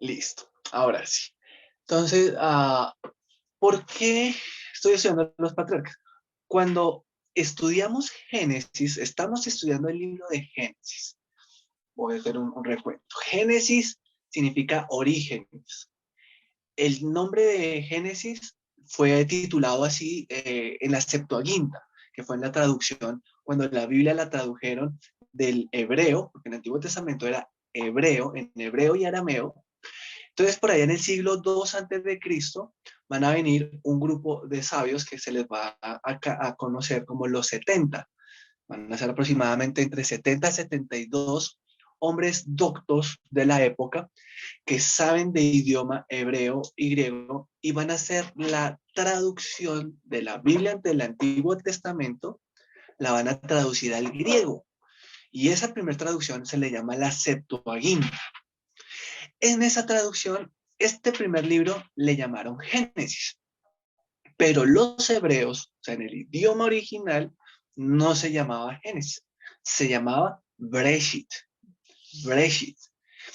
Listo. Ahora sí. Entonces, ¿por qué estoy estudiando los patriarcas? Cuando estudiamos Génesis, estamos estudiando el libro de Génesis. Voy a hacer un recuento. Génesis significa orígenes. El nombre de Génesis fue titulado así en la Septuaginta, que fue en la traducción, cuando la Biblia la tradujeron del hebreo, porque en el Antiguo Testamento era hebreo, en hebreo y arameo. Entonces, por allá en el siglo II antes de Cristo, van a venir un grupo de sabios que se les va a conocer como los 70. Van a ser aproximadamente entre 70 y 72 hombres doctos de la época que saben de idioma hebreo y griego y van a hacer la traducción de la Biblia del Antiguo Testamento, la van a traducir al griego. Y esa primera traducción se le llama la Septuaginta. En esa traducción, este primer libro le llamaron Génesis, pero los hebreos, o sea, en el idioma original, no se llamaba Génesis, se llamaba Breshit. Breshit.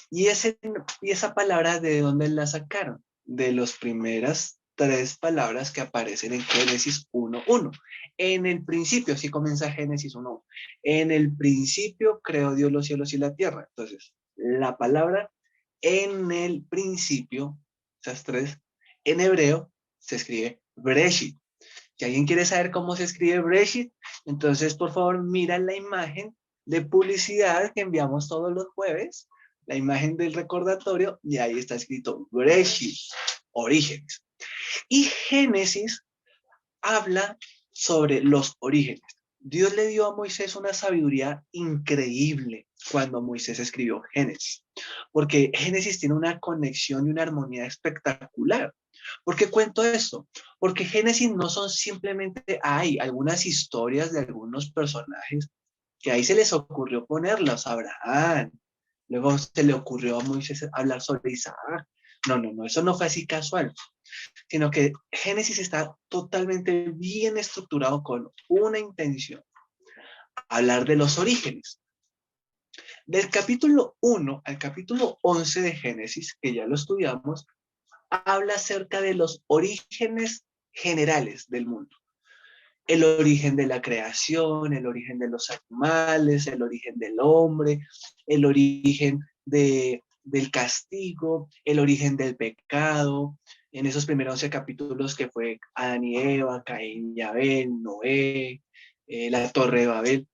Y, ese, y esa palabra, ¿de dónde la sacaron? De las primeras tres palabras que aparecen en Génesis 1:1. En el principio, así comienza Génesis 1:1. En el principio creó Dios los cielos y la tierra. Entonces, la palabra en el principio, esas tres, en hebreo se escribe Breshit. Si alguien quiere saber cómo se escribe Breshit, entonces por favor mira la imagen de publicidad que enviamos todos los jueves, la imagen del recordatorio, y ahí está escrito Breshit, orígenes. Y Génesis habla sobre los orígenes. Dios le dio a Moisés una sabiduría increíble cuando Moisés escribió Génesis, porque Génesis tiene una conexión y una armonía espectacular. ¿Por qué cuento esto? Porque Génesis no son simplemente, hay algunas historias de algunos personajes que ahí se les ocurrió ponerlos a Abraham, luego se le ocurrió a Moisés hablar sobre Isaac. No, no, no, eso no fue así casual, sino que Génesis está totalmente bien estructurado con una intención, hablar de los orígenes. Del capítulo 1 al capítulo 11 de Génesis, que ya lo estudiamos, habla acerca de los orígenes generales del mundo. El origen de la creación, el origen de los animales, el origen del hombre, el origen del castigo, el origen del pecado, en esos primeros 11 capítulos que fue Adán y Eva, Caín y Abel, Noé, la Torre de Babel.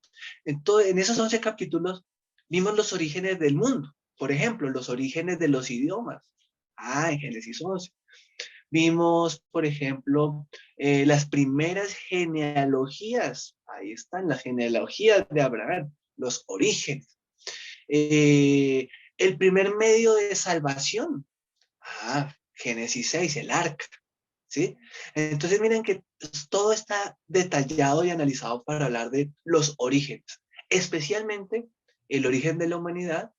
En esos 11 capítulos vimos los orígenes del mundo, por ejemplo, los orígenes de los idiomas. En Génesis 11. Vimos, por ejemplo, las primeras genealogías. Ahí están las genealogías de Abraham, los orígenes. El primer medio de salvación. Génesis 6, el arca. ¿Sí? Entonces miren que todo está detallado y analizado para hablar de los orígenes, especialmente el origen de la humanidad,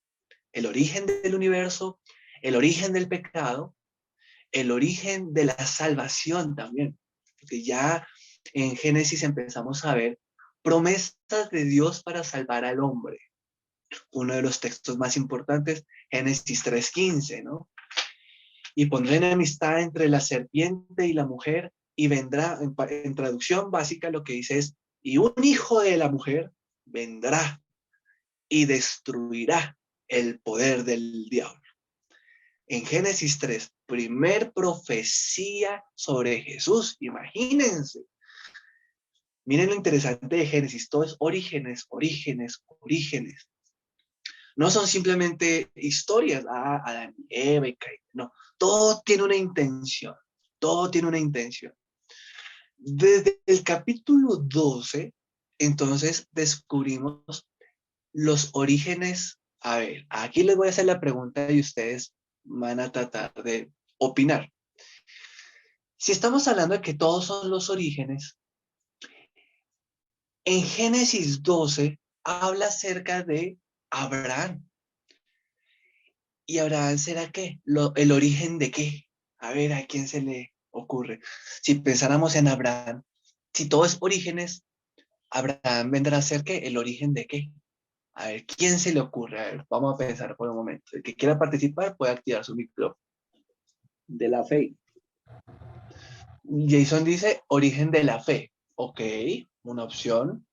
el origen del universo, el origen del pecado, el origen de la salvación también, porque ya en Génesis empezamos a ver promesas de Dios para salvar al hombre. Uno de los textos más importantes, Génesis 3:15, ¿no? Y pondré enemistad entre la serpiente y la mujer, y vendrá, en traducción básica lo que dice es, y un hijo de la mujer vendrá y destruirá el poder del diablo. En Génesis 3, primer profecía sobre Jesús, imagínense. Miren lo interesante de Génesis, todo es orígenes, orígenes, orígenes. No son simplemente historias, Adán y Eva y Caín, no, todo tiene una intención, todo tiene una intención. Desde el capítulo 12, entonces descubrimos los orígenes. A ver, aquí les voy a hacer la pregunta y ustedes van a tratar de opinar. Si estamos hablando de que todos son los orígenes, en Génesis 12 habla acerca de Abraham. ¿Y Abraham será qué? ¿El origen de qué? A ver, ¿a quién se le ocurre? Si pensáramos en Abraham, si todo es orígenes, Abraham vendrá a ser qué? ¿El origen de qué? A ver, ¿quién se le ocurre? A ver, vamos a pensar por un momento. El que quiera participar puede activar su micrófono. De la fe. Jason dice origen de la fe. Ok, una opción.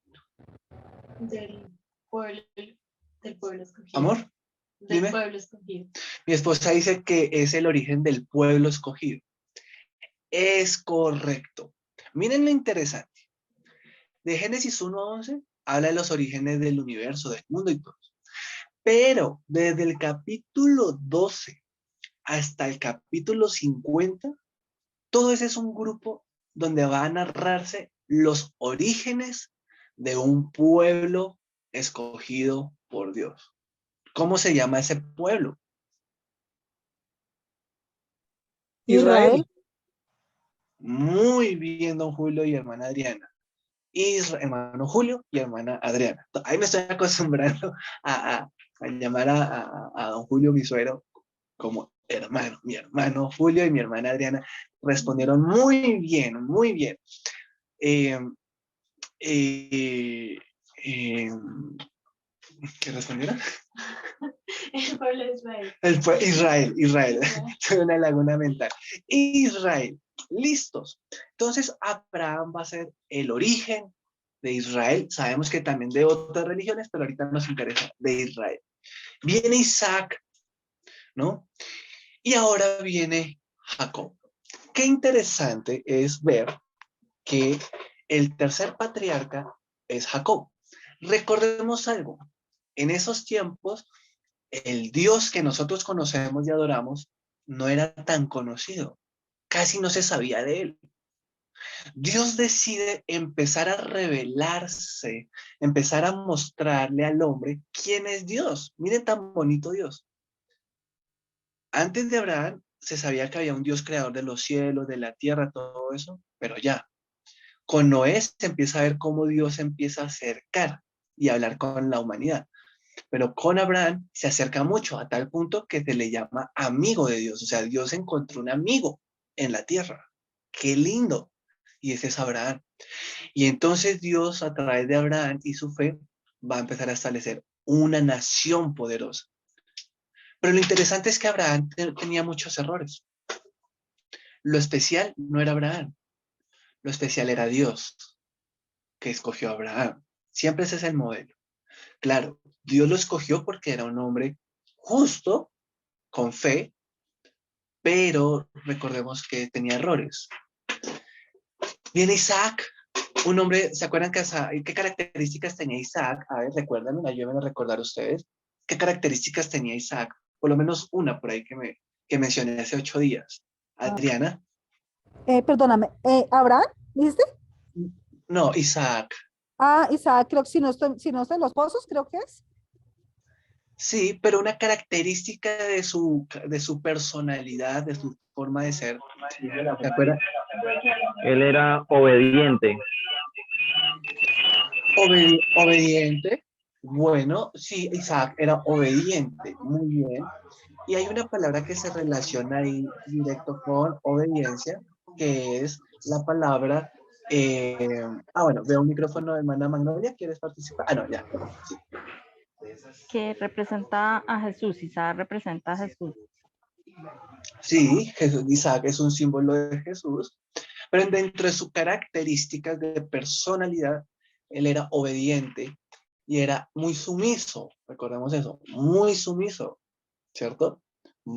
Del pueblo, del pueblo escogido. Amor, Del dime. pueblo escogido. Mi esposa dice que es el origen del pueblo escogido. Es correcto. Miren lo interesante. De Génesis 1:11 habla de los orígenes del universo, del mundo y todo. Pero desde el capítulo 12 hasta el capítulo 50, todo ese es un grupo donde va a narrarse los orígenes de un pueblo escogido por Dios. ¿Cómo se llama ese pueblo? Israel. Muy bien, don Julio y hermana Adriana. Hermano Julio y hermana Adriana. Ahí me estoy acostumbrando a llamar a don Julio, mi suegro, como hermano. Mi hermano Julio y mi hermana Adriana respondieron muy bien, muy bien. Eh, eh, eh, ¿Qué respondieron? El pueblo de Israel. Israel. Soy una laguna mental. Israel. Listos. Entonces, Abraham va a ser el origen de Israel. Sabemos que también de otras religiones, pero ahorita nos interesa de Israel. Viene Isaac, ¿no? Y ahora viene Jacob. Qué interesante es ver que el tercer patriarca es Jacob. Recordemos algo. En esos tiempos, el Dios que nosotros conocemos y adoramos no era tan conocido. Casi no se sabía de él. Dios decide empezar a revelarse, empezar a mostrarle al hombre quién es Dios. Miren tan bonito Dios. Antes de Abraham se sabía que había un Dios creador de los cielos, de la tierra, todo eso, pero ya. Con Noé se empieza a ver cómo Dios empieza a acercar y a hablar con la humanidad. Pero con Abraham se acerca mucho a tal punto que se le llama amigo de Dios. O sea, Dios encontró un amigo en la tierra. Qué lindo. Y ese es Abraham. Y entonces Dios, a través de Abraham y su fe, va a empezar a establecer una nación poderosa. Pero lo interesante es que Abraham tenía muchos errores. Lo especial no era Abraham, lo especial era Dios, que escogió a Abraham. Siempre ese es el modelo. Claro, Dios lo escogió porque era un hombre justo, con fe, pero recordemos que tenía errores. Viene Isaac, un hombre, ¿se acuerdan qué características tenía Isaac? A ver, recuérdenme, ayúdenme a recordar ustedes. ¿Qué características tenía Isaac? Por lo menos una por ahí que mencioné hace 8 días. Adriana. Perdóname, ¿Abraham? ¿Viste? No, Isaac. Ah, Isaac, creo que si no estoy en los pozos, creo que es. Sí, pero una característica de su personalidad, de su forma de ser. ¿Se acuerdan? Él era obediente. Obediente. Bueno, sí, Isaac era obediente. Muy bien. Y hay una palabra que se relaciona ahí directo con obediencia, que es la palabra. Bueno, veo un micrófono de hermana Magnolia. ¿Quieres participar? Ah, no, ya. Sí. Que representa a Jesús, Isaac representa a Jesús. Sí, Isaac es un símbolo de Jesús, pero dentro de sus características de personalidad, él era obediente y era muy sumiso, recordemos eso, muy sumiso, ¿cierto?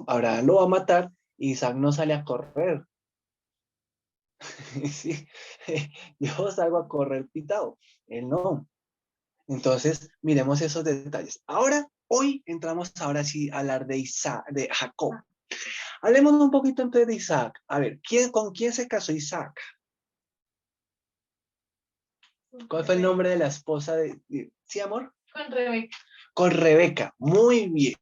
Abraham lo va a matar y Isaac no sale a correr. Sí, yo salgo a correr pitado, él no. Entonces, miremos esos detalles. Ahora, hoy entramos ahora sí a hablar de Isaac, de Jacob. Hablemos un poquito entonces de Isaac. A ver, ¿con quién se casó Isaac? ¿Cuál fue el nombre de la esposa ¿Sí, amor? Con Rebeca. Con Rebeca. Muy bien.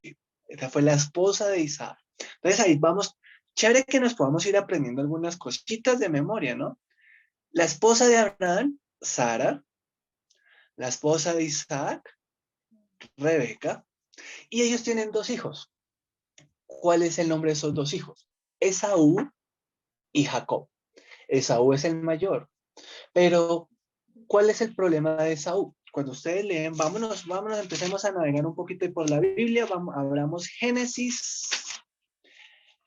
Esa fue la esposa de Isaac. Entonces ahí vamos. Chévere que nos podamos ir aprendiendo algunas cositas de memoria, ¿no? La esposa de Abraham, Sara. La esposa de Isaac, Rebeca. Y ellos tienen 2 hijos. ¿Cuál es el nombre de esos 2 hijos? Esaú y Jacob. Esaú es el mayor. Pero, ¿cuál es el problema de Esaú? cuando ustedes leen, vámonos, empecemos a navegar un poquito por la Biblia, abramos Génesis.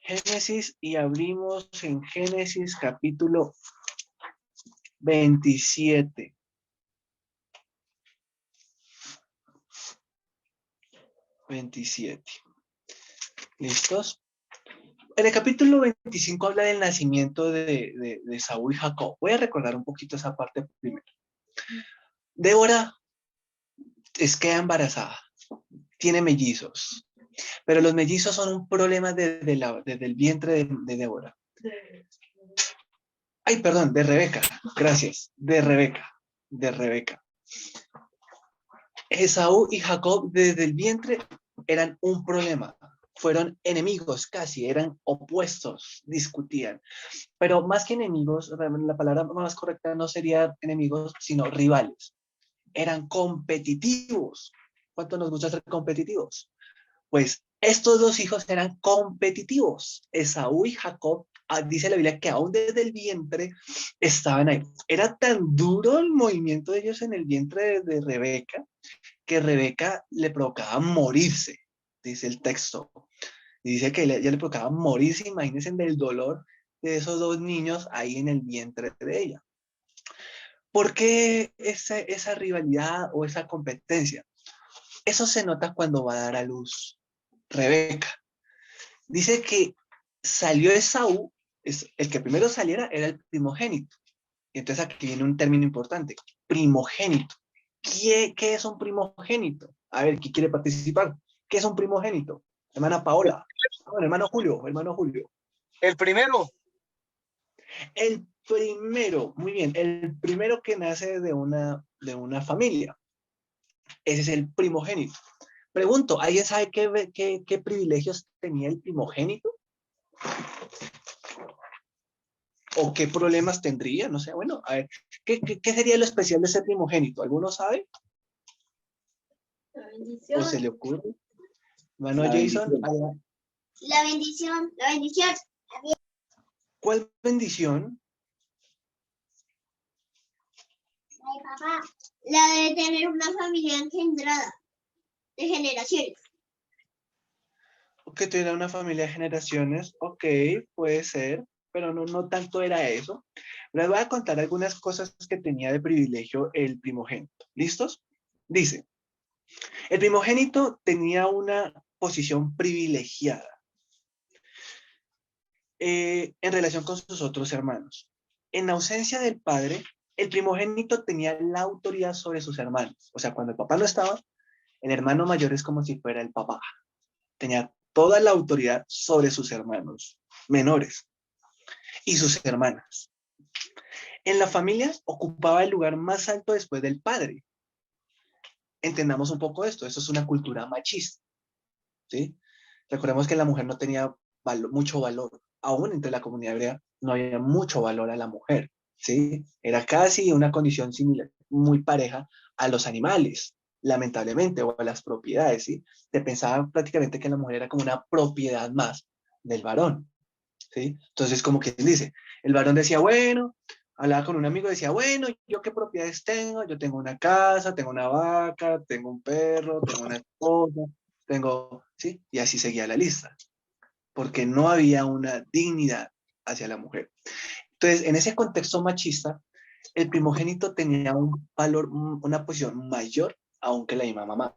Génesis y abrimos en Génesis capítulo 27. ¿Listos? En el capítulo 25 habla del nacimiento de Saúl y Jacob. Voy a recordar un poquito esa parte primero. Débora queda embarazada, tiene mellizos, pero los mellizos son un problema desde el vientre de Débora. Ay, perdón, de Rebeca, gracias, de Rebeca. Esaú y Jacob desde el vientre eran un problema, fueron enemigos casi, eran opuestos, discutían. Pero más que enemigos, la palabra más correcta no sería enemigos, sino rivales. Eran competitivos. ¿Cuánto nos gusta ser competitivos? Pues estos dos hijos eran competitivos. Esaú y Jacob, dice la Biblia que aún desde el vientre estaban ahí. Era tan duro el movimiento de ellos en el vientre de Rebeca, que Rebeca le provocaba morirse, dice el texto. Y dice que ya le provocaba morirse, imagínense del dolor de esos dos niños ahí en el vientre de ella. ¿Por qué esa rivalidad o esa competencia? Eso se nota cuando va a dar a luz Rebeca. Dice que salió Esaú, el que primero saliera era el primogénito. Y entonces aquí viene un término importante, primogénito. ¿Qué es un primogénito? A ver, ¿quién quiere participar? ¿Qué es un primogénito? Hermana Paola. Bueno, hermano Julio. El primero. El primero, muy bien, el primero que nace de una familia. Ese es el primogénito. Pregunto, ¿alguien sabe qué privilegios tenía el primogénito? ¿O qué problemas tendría? No sé, bueno, a ver, ¿qué sería lo especial de ser primogénito? ¿Alguno sabe? La bendición. ¿O se le ocurre? Mano Jason. La bendición. ¿Cuál bendición? Ay, papá. La de tener una familia engendrada de generaciones. Que tuviera una familia de generaciones, ok, puede ser, pero no tanto era eso. Les voy a contar algunas cosas que tenía de privilegio el primogénito. ¿Listos? Dice, el primogénito tenía una posición privilegiada en relación con sus otros hermanos. En ausencia del padre, el primogénito tenía la autoridad sobre sus hermanos. O sea, cuando el papá no estaba, el hermano mayor es como si fuera el papá. Tenía toda la autoridad sobre sus hermanos menores y sus hermanas. En la familia ocupaba el lugar más alto después del padre. Entendamos un poco esto es una cultura machista, ¿sí? Recordemos que la mujer no tenía mucho valor, aún entre la comunidad hebrea no había mucho valor a la mujer, ¿sí? Era casi una condición similar, muy pareja a los animales, lamentablemente, o a las propiedades, ¿sí? Se pensaba prácticamente que la mujer era como una propiedad más del varón, ¿sí? Entonces, como quien dice, el varón decía, bueno, hablaba con un amigo, decía, bueno, ¿yo qué propiedades tengo? Yo tengo una casa, tengo una vaca, tengo un perro, tengo una esposa, tengo, ¿sí? Y así seguía la lista, porque no había una dignidad hacia la mujer. Entonces, en ese contexto machista, el primogénito tenía un valor, una posición mayor aún que la misma mamá.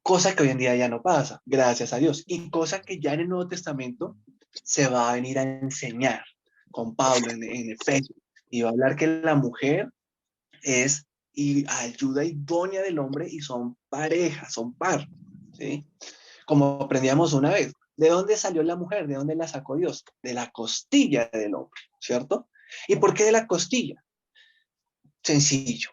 Cosa que hoy en día ya no pasa, gracias a Dios. Y cosa que ya en el Nuevo Testamento se va a venir a enseñar con Pablo en Efesios. Y va a hablar que la mujer es ayuda idónea del hombre y son pareja, son par. ¿Sí? Como aprendíamos una vez. ¿De dónde salió la mujer? ¿De dónde la sacó Dios? De la costilla del hombre, ¿cierto? ¿Y por qué de la costilla? Sencillo.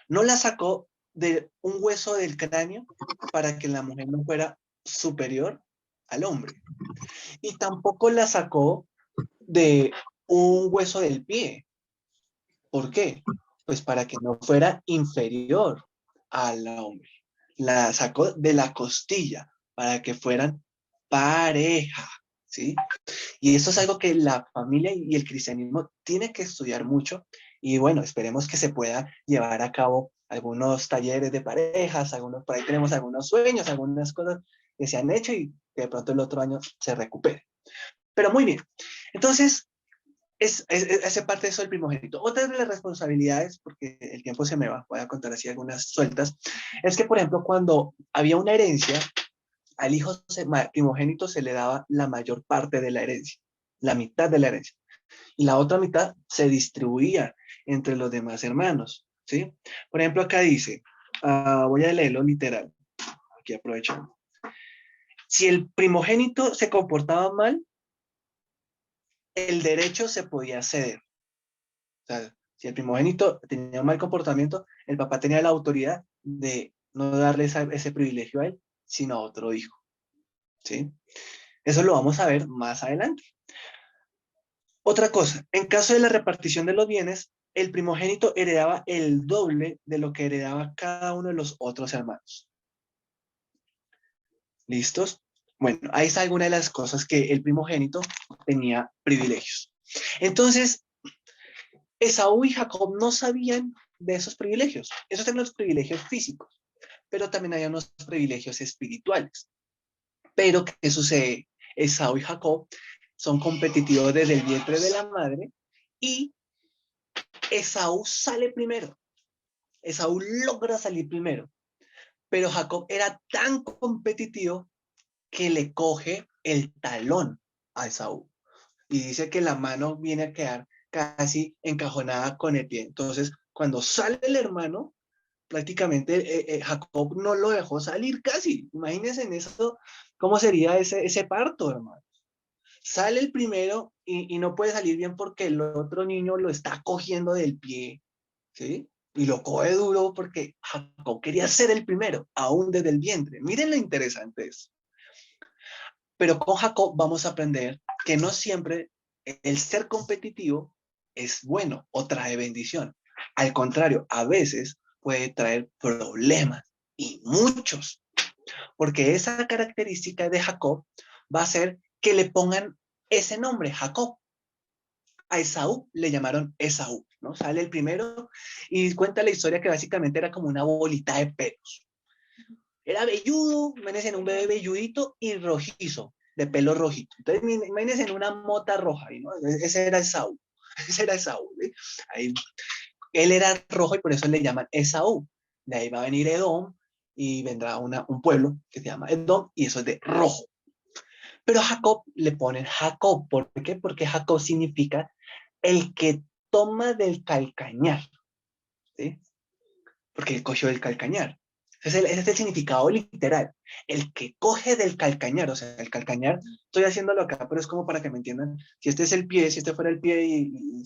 No la sacó de un hueso del cráneo para que la mujer no fuera superior al hombre. Y tampoco la sacó de un hueso del pie. ¿Por qué? Pues para que no fuera inferior al hombre. La sacó de la costilla para que fueran pareja, ¿sí? Y esto es algo que la familia y el cristianismo tiene que estudiar mucho y bueno, esperemos que se pueda llevar a cabo algunos talleres de parejas, por ahí tenemos algunos sueños, algunas cosas que se han hecho y que de pronto el otro año se recupere. Pero muy bien. Entonces, hace parte de eso el primogénito. Otra de las responsabilidades, porque el tiempo se me va, voy a contar así algunas sueltas, es que, por ejemplo, cuando había una herencia, al hijo primogénito se le daba la mayor parte de la herencia, la mitad de la herencia, y la otra mitad se distribuía entre los demás hermanos, ¿sí? Por ejemplo, acá dice, voy a leerlo literal, aquí aprovecho. Si el primogénito se comportaba mal, el derecho se podía ceder. O sea, si el primogénito tenía un mal comportamiento, el papá tenía la autoridad de no darle ese privilegio a él, sino a otro hijo, ¿sí? Eso lo vamos a ver más adelante. Otra cosa, en caso de la repartición de los bienes, el primogénito heredaba el doble de lo que heredaba cada uno de los otros hermanos. ¿Listos? Bueno, ahí está alguna de las cosas que el primogénito tenía privilegios. Entonces, Esaú y Jacob no sabían de esos privilegios. Esos eran los privilegios físicos, pero también hay unos privilegios espirituales. Pero, ¿qué sucede? Esaú y Jacob son competitivos desde el vientre de la madre y Esaú sale primero. Esaú logra salir primero, pero Jacob era tan competitivo que le coge el talón a Esaú y dice que la mano viene a quedar casi encajonada con el pie. Entonces, cuando sale el hermano, prácticamente Jacob no lo dejó salir casi. Imagínense en eso, cómo sería ese parto, hermano. Sale el primero y no puede salir bien porque el otro niño lo está cogiendo del pie, ¿sí? Y lo coge duro porque Jacob quería ser el primero, aún desde el vientre. Miren lo interesante es. Pero con Jacob vamos a aprender que no siempre el ser competitivo es bueno o trae bendición. Al contrario, a veces puede traer problemas y muchos, porque esa característica de Jacob va a ser que le pongan ese nombre, Jacob. A Esaú le llamaron Esaú, ¿no? Sale el primero y cuenta la historia que básicamente era como una bolita de pelos. Era velludo, imagínense en un bebé velludito y rojizo, de pelo rojito. Entonces, imagínense en una mota roja, ¿no? Ese era Esaú. Ese era Esaú. ¿Sí? Ahí, él era rojo y por eso le llaman Esaú. De ahí va a venir Edom y vendrá un pueblo que se llama Edom y eso es de rojo. Pero a Jacob le ponen Jacob. ¿Por qué? Porque Jacob significa el que toma del calcañar. ¿Sí? Porque él cogió del calcañar. Ese es el significado literal. El que coge del calcañar, o sea, el calcañar, estoy haciéndolo acá, pero es como para que me entiendan. Si este es el pie, si este fuera el pie y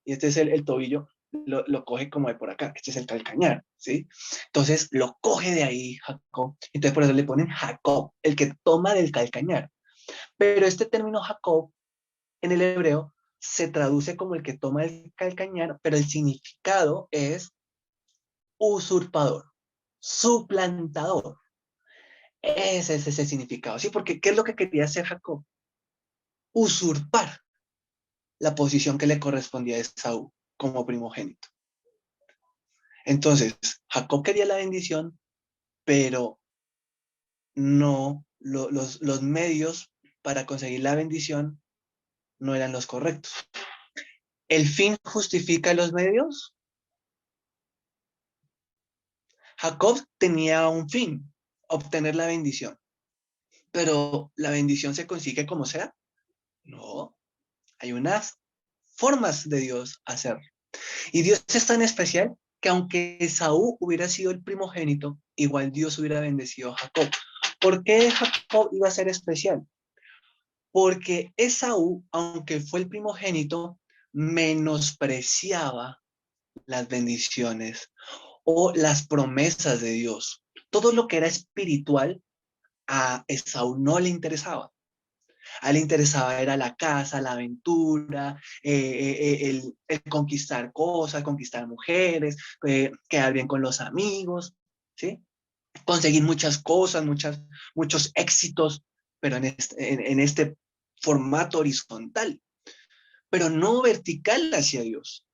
este es el tobillo, lo coge como de por acá. Este es el calcañar, ¿sí? Entonces lo coge de ahí Jacob. Entonces por eso le ponen Jacob, el que toma del calcañar. Pero este término Jacob en el hebreo se traduce como el que toma el calcañar, pero el significado es usurpador, suplantador. Ese es ese significado, ¿sí? Porque ¿qué es lo que quería hacer Jacob? Usurpar la posición que le correspondía a Esaú como primogénito. Entonces, Jacob quería la bendición, pero no, los medios para conseguir la bendición no eran los correctos. ¿El fin justifica los medios? Jacob tenía un fin, obtener la bendición. Pero ¿la bendición se consigue como sea? No, hay unas formas de Dios hacerlo. Y Dios es tan especial que aunque Esaú hubiera sido el primogénito, igual Dios hubiera bendecido a Jacob. ¿Por qué Jacob iba a ser especial? Porque Esaú, aunque fue el primogénito, menospreciaba las bendiciones o las promesas de Dios. Todo lo que era espiritual a Esaú no le interesaba. A él le interesaba era la casa, la aventura, el conquistar cosas, conquistar mujeres, quedar bien con los amigos, ¿sí? Conseguir muchas cosas, muchos éxitos, pero en este formato horizontal, pero no vertical hacia Dios.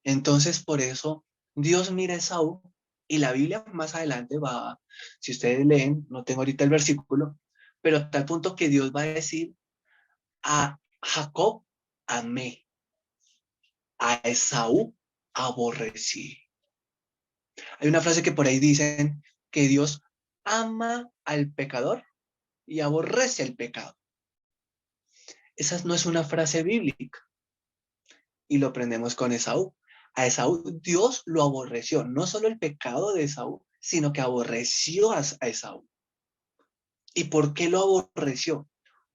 Entonces, por eso, Dios mira a Esaú Y la Biblia más adelante va, si ustedes leen, no tengo ahorita el versículo, pero a tal punto que Dios va a decir, a Jacob amé, a Esaú aborrecí. Hay una frase que por ahí dicen que Dios ama al pecador y aborrece el pecado. Esa no es una frase bíblica y lo aprendemos con Esaú. A Esaú Dios lo aborreció, no solo el pecado de Esaú, sino que aborreció a Esaú. ¿Y por qué lo aborreció?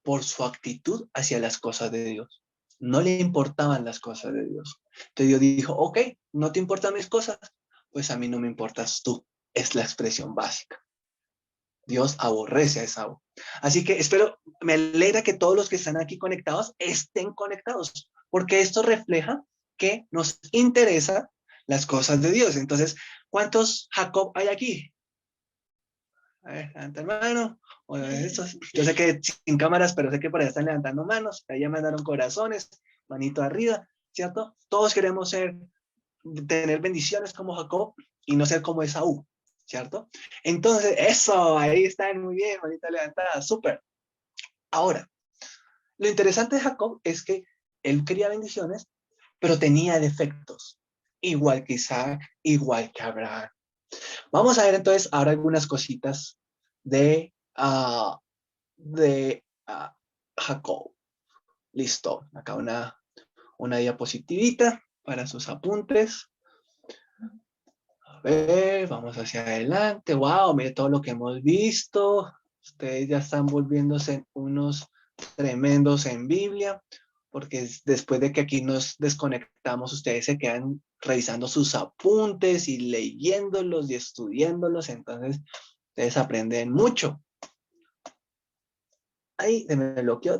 Por su actitud hacia las cosas de Dios. No le importaban las cosas de Dios. Entonces Dios dijo, ok, no te importan mis cosas, pues a mí no me importas tú. Es la expresión básica. Dios aborrece a Esaú. Así que espero, me alegra que todos los que están aquí conectados estén conectados, porque esto refleja que nos interesa las cosas de Dios. Entonces, ¿cuántos Jacob hay aquí? A ver, levanta la mano. Bueno, yo sé que sin cámaras, pero sé que por allá están levantando manos. Ahí ya mandaron corazones, manito arriba, ¿cierto? Todos queremos tener bendiciones como Jacob y no ser como Esaú, ¿cierto? Entonces, eso, ahí están muy bien, manita levantada, súper. Ahora, lo interesante de Jacob es que él quería bendiciones, pero tenía defectos, igual que Isaac, igual que Abraham. Vamos a ver entonces ahora algunas cositas de, Jacob. Listo, acá una diapositivita para sus apuntes. A ver, vamos hacia adelante. Wow, mire todo lo que hemos visto. Ustedes ya están volviéndose unos tremendos en Biblia, porque después de que aquí nos desconectamos, ustedes se quedan revisando sus apuntes y leyéndolos y estudiándolos, entonces ustedes aprenden mucho. Ahí, se me bloqueó.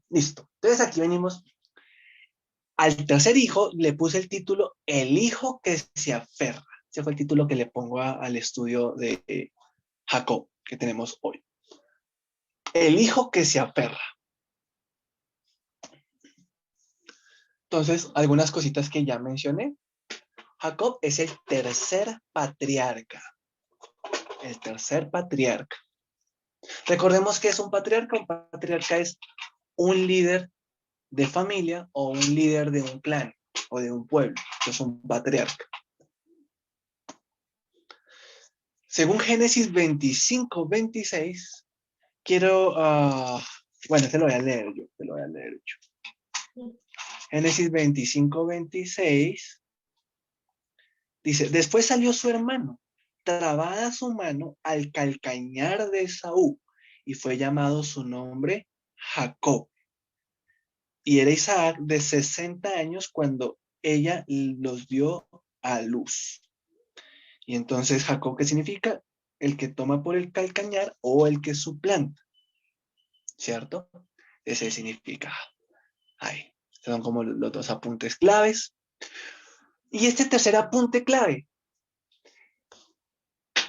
Listo. Entonces aquí venimos. Al tercer hijo le puse el título El hijo que se aferra. Ese fue el título que le pongo al estudio de Jacob que tenemos hoy. El hijo que se aferra. Entonces, algunas cositas que ya mencioné. Jacob es el tercer patriarca. El tercer patriarca. Recordemos que es un patriarca. Un patriarca es un líder de familia o un líder de un clan o de un pueblo. Es un patriarca. Según Génesis 25-26, quiero, bueno, te lo voy a leer yo. Génesis 25-26 dice, después salió su hermano, trabada su mano al calcañar de Esaú, y fue llamado su nombre Jacob. Y era Isaac de 60 años cuando ella los dio a luz. Y entonces Jacob, ¿qué significa? El que toma por el calcañar o el que suplanta, ¿cierto? Ese es el significado. Ahí, estos son como los dos apuntes claves. Y este tercer apunte clave,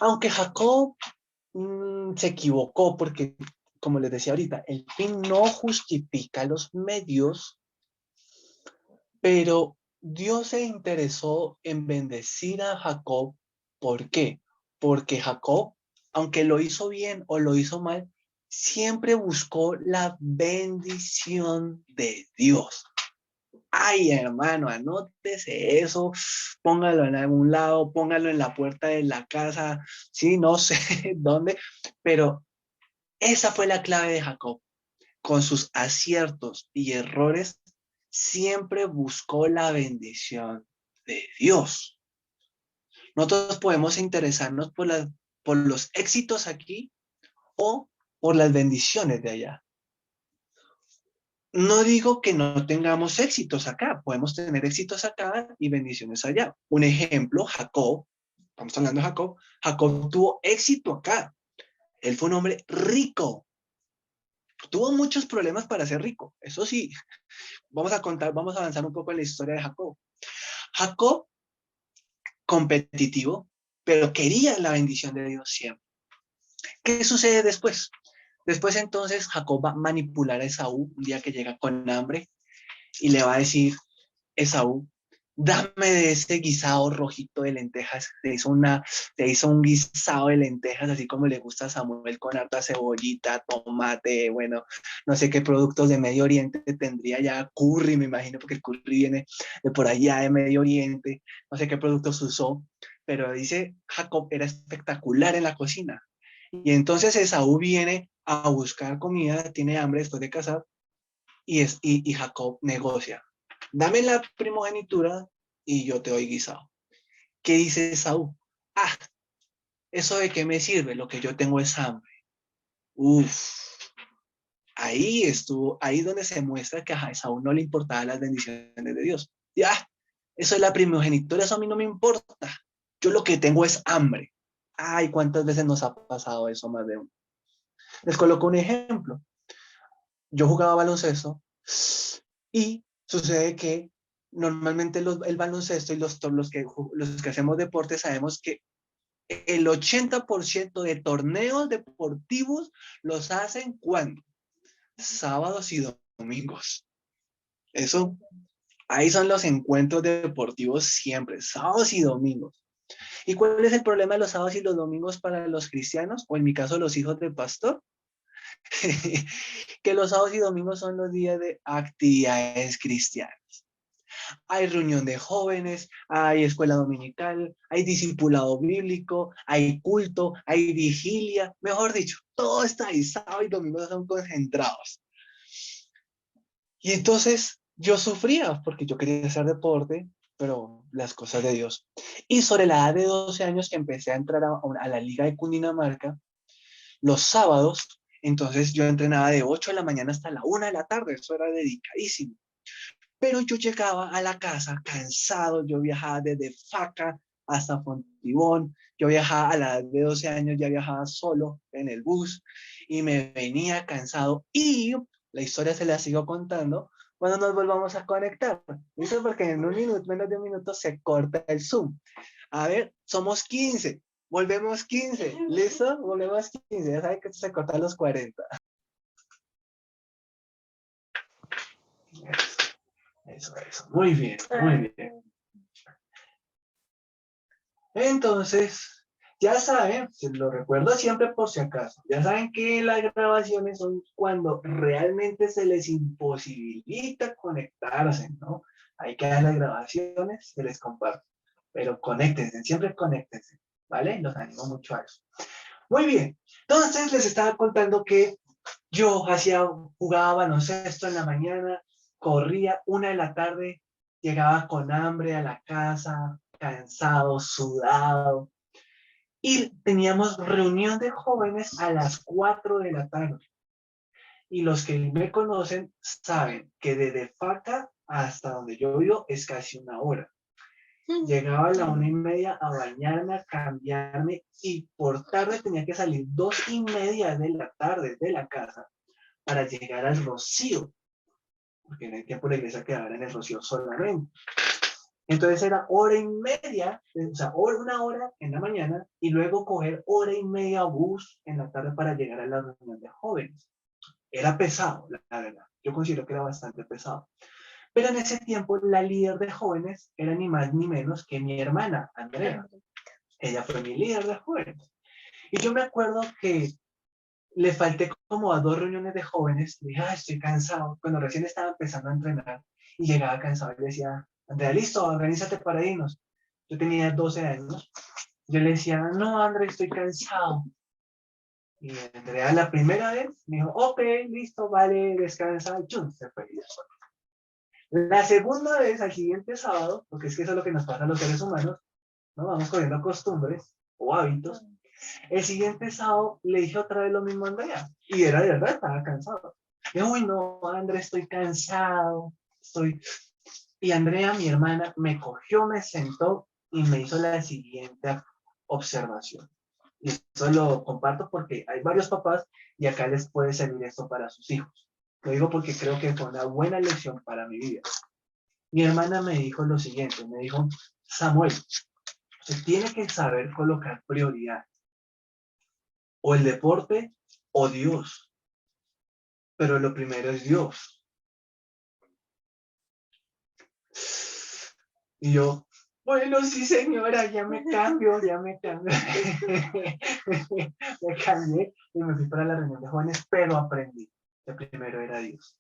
aunque Jacob se equivocó porque, como les decía ahorita, el fin no justifica los medios, pero Dios se interesó en bendecir a Jacob. ¿Por qué? Porque Jacob, aunque lo hizo bien o lo hizo mal, siempre buscó la bendición de Dios. Ay, hermano, anótese eso, póngalo en algún lado, póngalo en la puerta de la casa, sí, no sé dónde, pero esa fue la clave de Jacob. Con sus aciertos y errores, siempre buscó la bendición de Dios. Nosotros podemos interesarnos por los éxitos aquí o por las bendiciones de allá. No digo que no tengamos éxitos acá, podemos tener éxitos acá y bendiciones allá. Un ejemplo, Jacob, estamos hablando de Jacob, Jacob tuvo éxito acá. Él fue un hombre rico. Tuvo muchos problemas para ser rico, eso sí. Vamos a avanzar un poco en la historia de Jacob. Jacob, competitivo, pero quería la bendición de Dios siempre. ¿Qué sucede después? Después entonces Jacob va a manipular a Esaú un día que llega con hambre y le va a decir, Esaú, dame de ese guisado rojito de lentejas. Te hizo un guisado de lentejas, así como le gusta a Samuel, con harta cebollita, tomate, bueno, no sé qué productos de Medio Oriente tendría ya, curry, me imagino, porque el curry viene de por allá de Medio Oriente, no sé qué productos usó, pero dice, Jacob era espectacular en la cocina. Y entonces Esaú viene a buscar comida, tiene hambre después de casar, y Jacob negocia. Dame la primogenitura y yo te doy guisado. ¿Qué dice Esaú? Ah, ¿eso de qué me sirve? Lo que yo tengo es hambre. Uf, ahí estuvo, ahí es donde se muestra que a Esaú no le importaban las bendiciones de Dios. Ya, eso es la primogenitura, eso a mí no me importa. Yo lo que tengo es hambre. Ay, ¿cuántas veces nos ha pasado eso más de uno? Les coloco un ejemplo. Yo jugaba baloncesto y sucede que normalmente el baloncesto y los que hacemos deporte sabemos que el 80% de torneos deportivos los hacen ¿cuándo? Sábados y domingos. Eso, ahí son los encuentros deportivos siempre, sábados y domingos. ¿Y cuál es el problema de los sábados y los domingos para los cristianos? O en mi caso, los hijos del pastor. Que los sábados y domingos son los días de actividades cristianas. Hay reunión de jóvenes, hay escuela dominical, hay discipulado bíblico, hay culto, hay vigilia, mejor dicho, todo está ahí, sábado y domingo son concentrados. Y entonces yo sufría porque yo quería hacer deporte, pero las cosas de Dios. Y sobre la edad de 12 años que empecé a entrar a la Liga de Cundinamarca, los sábados, entonces yo entrenaba de 8 de la mañana hasta la 1 de la tarde, eso era dedicadísimo. Pero yo llegaba a la casa cansado, yo viajaba desde Faca hasta Fontibón, yo viajaba a la edad de 12 años, ya viajaba solo en el bus y me venía cansado y la historia se la sigo contando cuando nos volvamos a conectar. ¿Listo? Porque en un minuto, menos de un minuto se corta el Zoom. A ver, somos 15. Volvemos 15. ¿Listo? Volvemos 15. Ya saben que esto se corta a los 40. Eso. Muy bien, muy bien. Entonces, ya saben, se lo recuerdo siempre por si acaso, ya saben que las grabaciones son cuando realmente se les imposibilita conectarse, ¿no? Hay que dar las grabaciones, se les comparte. Pero conéctense, siempre conéctense, ¿vale? Los animo mucho a eso. Muy bien, entonces les estaba contando que yo jugaba baloncesto en la mañana, corría 1 de la tarde, llegaba con hambre a la casa, cansado, sudado, y teníamos reunión de jóvenes a las 4 de la tarde. Y los que me conocen saben que desde Faca hasta donde yo vivo es casi 1 hora. Llegaba a la 1:30 a bañarme, a cambiarme, y por tarde tenía que salir 2:30 de la tarde de la casa para llegar al Rocío, porque en el tiempo la iglesia quedaba en el Rocío solamente. Entonces era 1:30, o sea, 1 hora en la mañana, y luego coger 1:30 bus en la tarde para llegar a la reunión de jóvenes. Era pesado, la verdad. Yo considero que era bastante pesado. Pero en ese tiempo la líder de jóvenes era ni más ni menos que mi hermana, Andrea. Ella fue mi líder de jóvenes. Y yo me acuerdo que le falté como a 2 reuniones de jóvenes. Le dije, estoy cansado. Cuando recién estaba empezando a entrenar y llegaba cansado, y le decía, Andrea, listo, organízate para irnos. Yo tenía 12 años. Yo le decía, no, Andrea, estoy cansado. Y Andrea la primera vez me dijo, ok, listo, vale, descansa. Chum, se fue. La segunda vez, al siguiente sábado, porque es que eso es lo que nos pasa a los seres humanos, ¿no? Vamos cogiendo costumbres o hábitos. El siguiente sábado le dije otra vez lo mismo a Andrea. Y era de verdad, estaba cansado. Y uy, no, Andrea, estoy cansado. Y Andrea, mi hermana, me cogió, me sentó y me hizo la siguiente observación. Y eso lo comparto porque hay varios papás y acá les puede servir esto para sus hijos. Lo digo porque creo que fue una buena lección para mi vida. Mi hermana me dijo lo siguiente, me dijo, Samuel, usted tiene que saber colocar prioridad. O el deporte o Dios. Pero lo primero es Dios. Y yo, bueno, sí señora, ya me cambio, ya me cambio. Me cambié y me fui para la reunión de jóvenes, pero aprendí. El primero era Dios.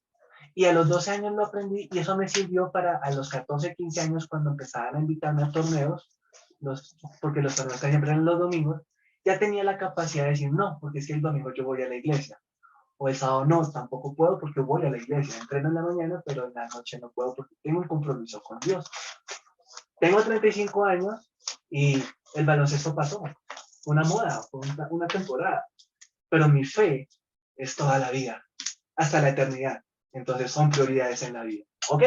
Y a los 12 años lo aprendí y eso me sirvió para a los 14, 15 años cuando empezaban a invitarme a torneos, porque los torneos que siempre eran los domingos, ya tenía la capacidad de decir no, porque es que el domingo yo voy a la iglesia. O el sábado no, tampoco puedo porque voy a la iglesia. Entreno en la mañana, pero en la noche no puedo porque tengo un compromiso con Dios. Tengo 35 años y el baloncesto pasó. Fue una moda, fue una temporada. Pero mi fe es toda la vida, hasta la eternidad. Entonces son prioridades en la vida. Ok,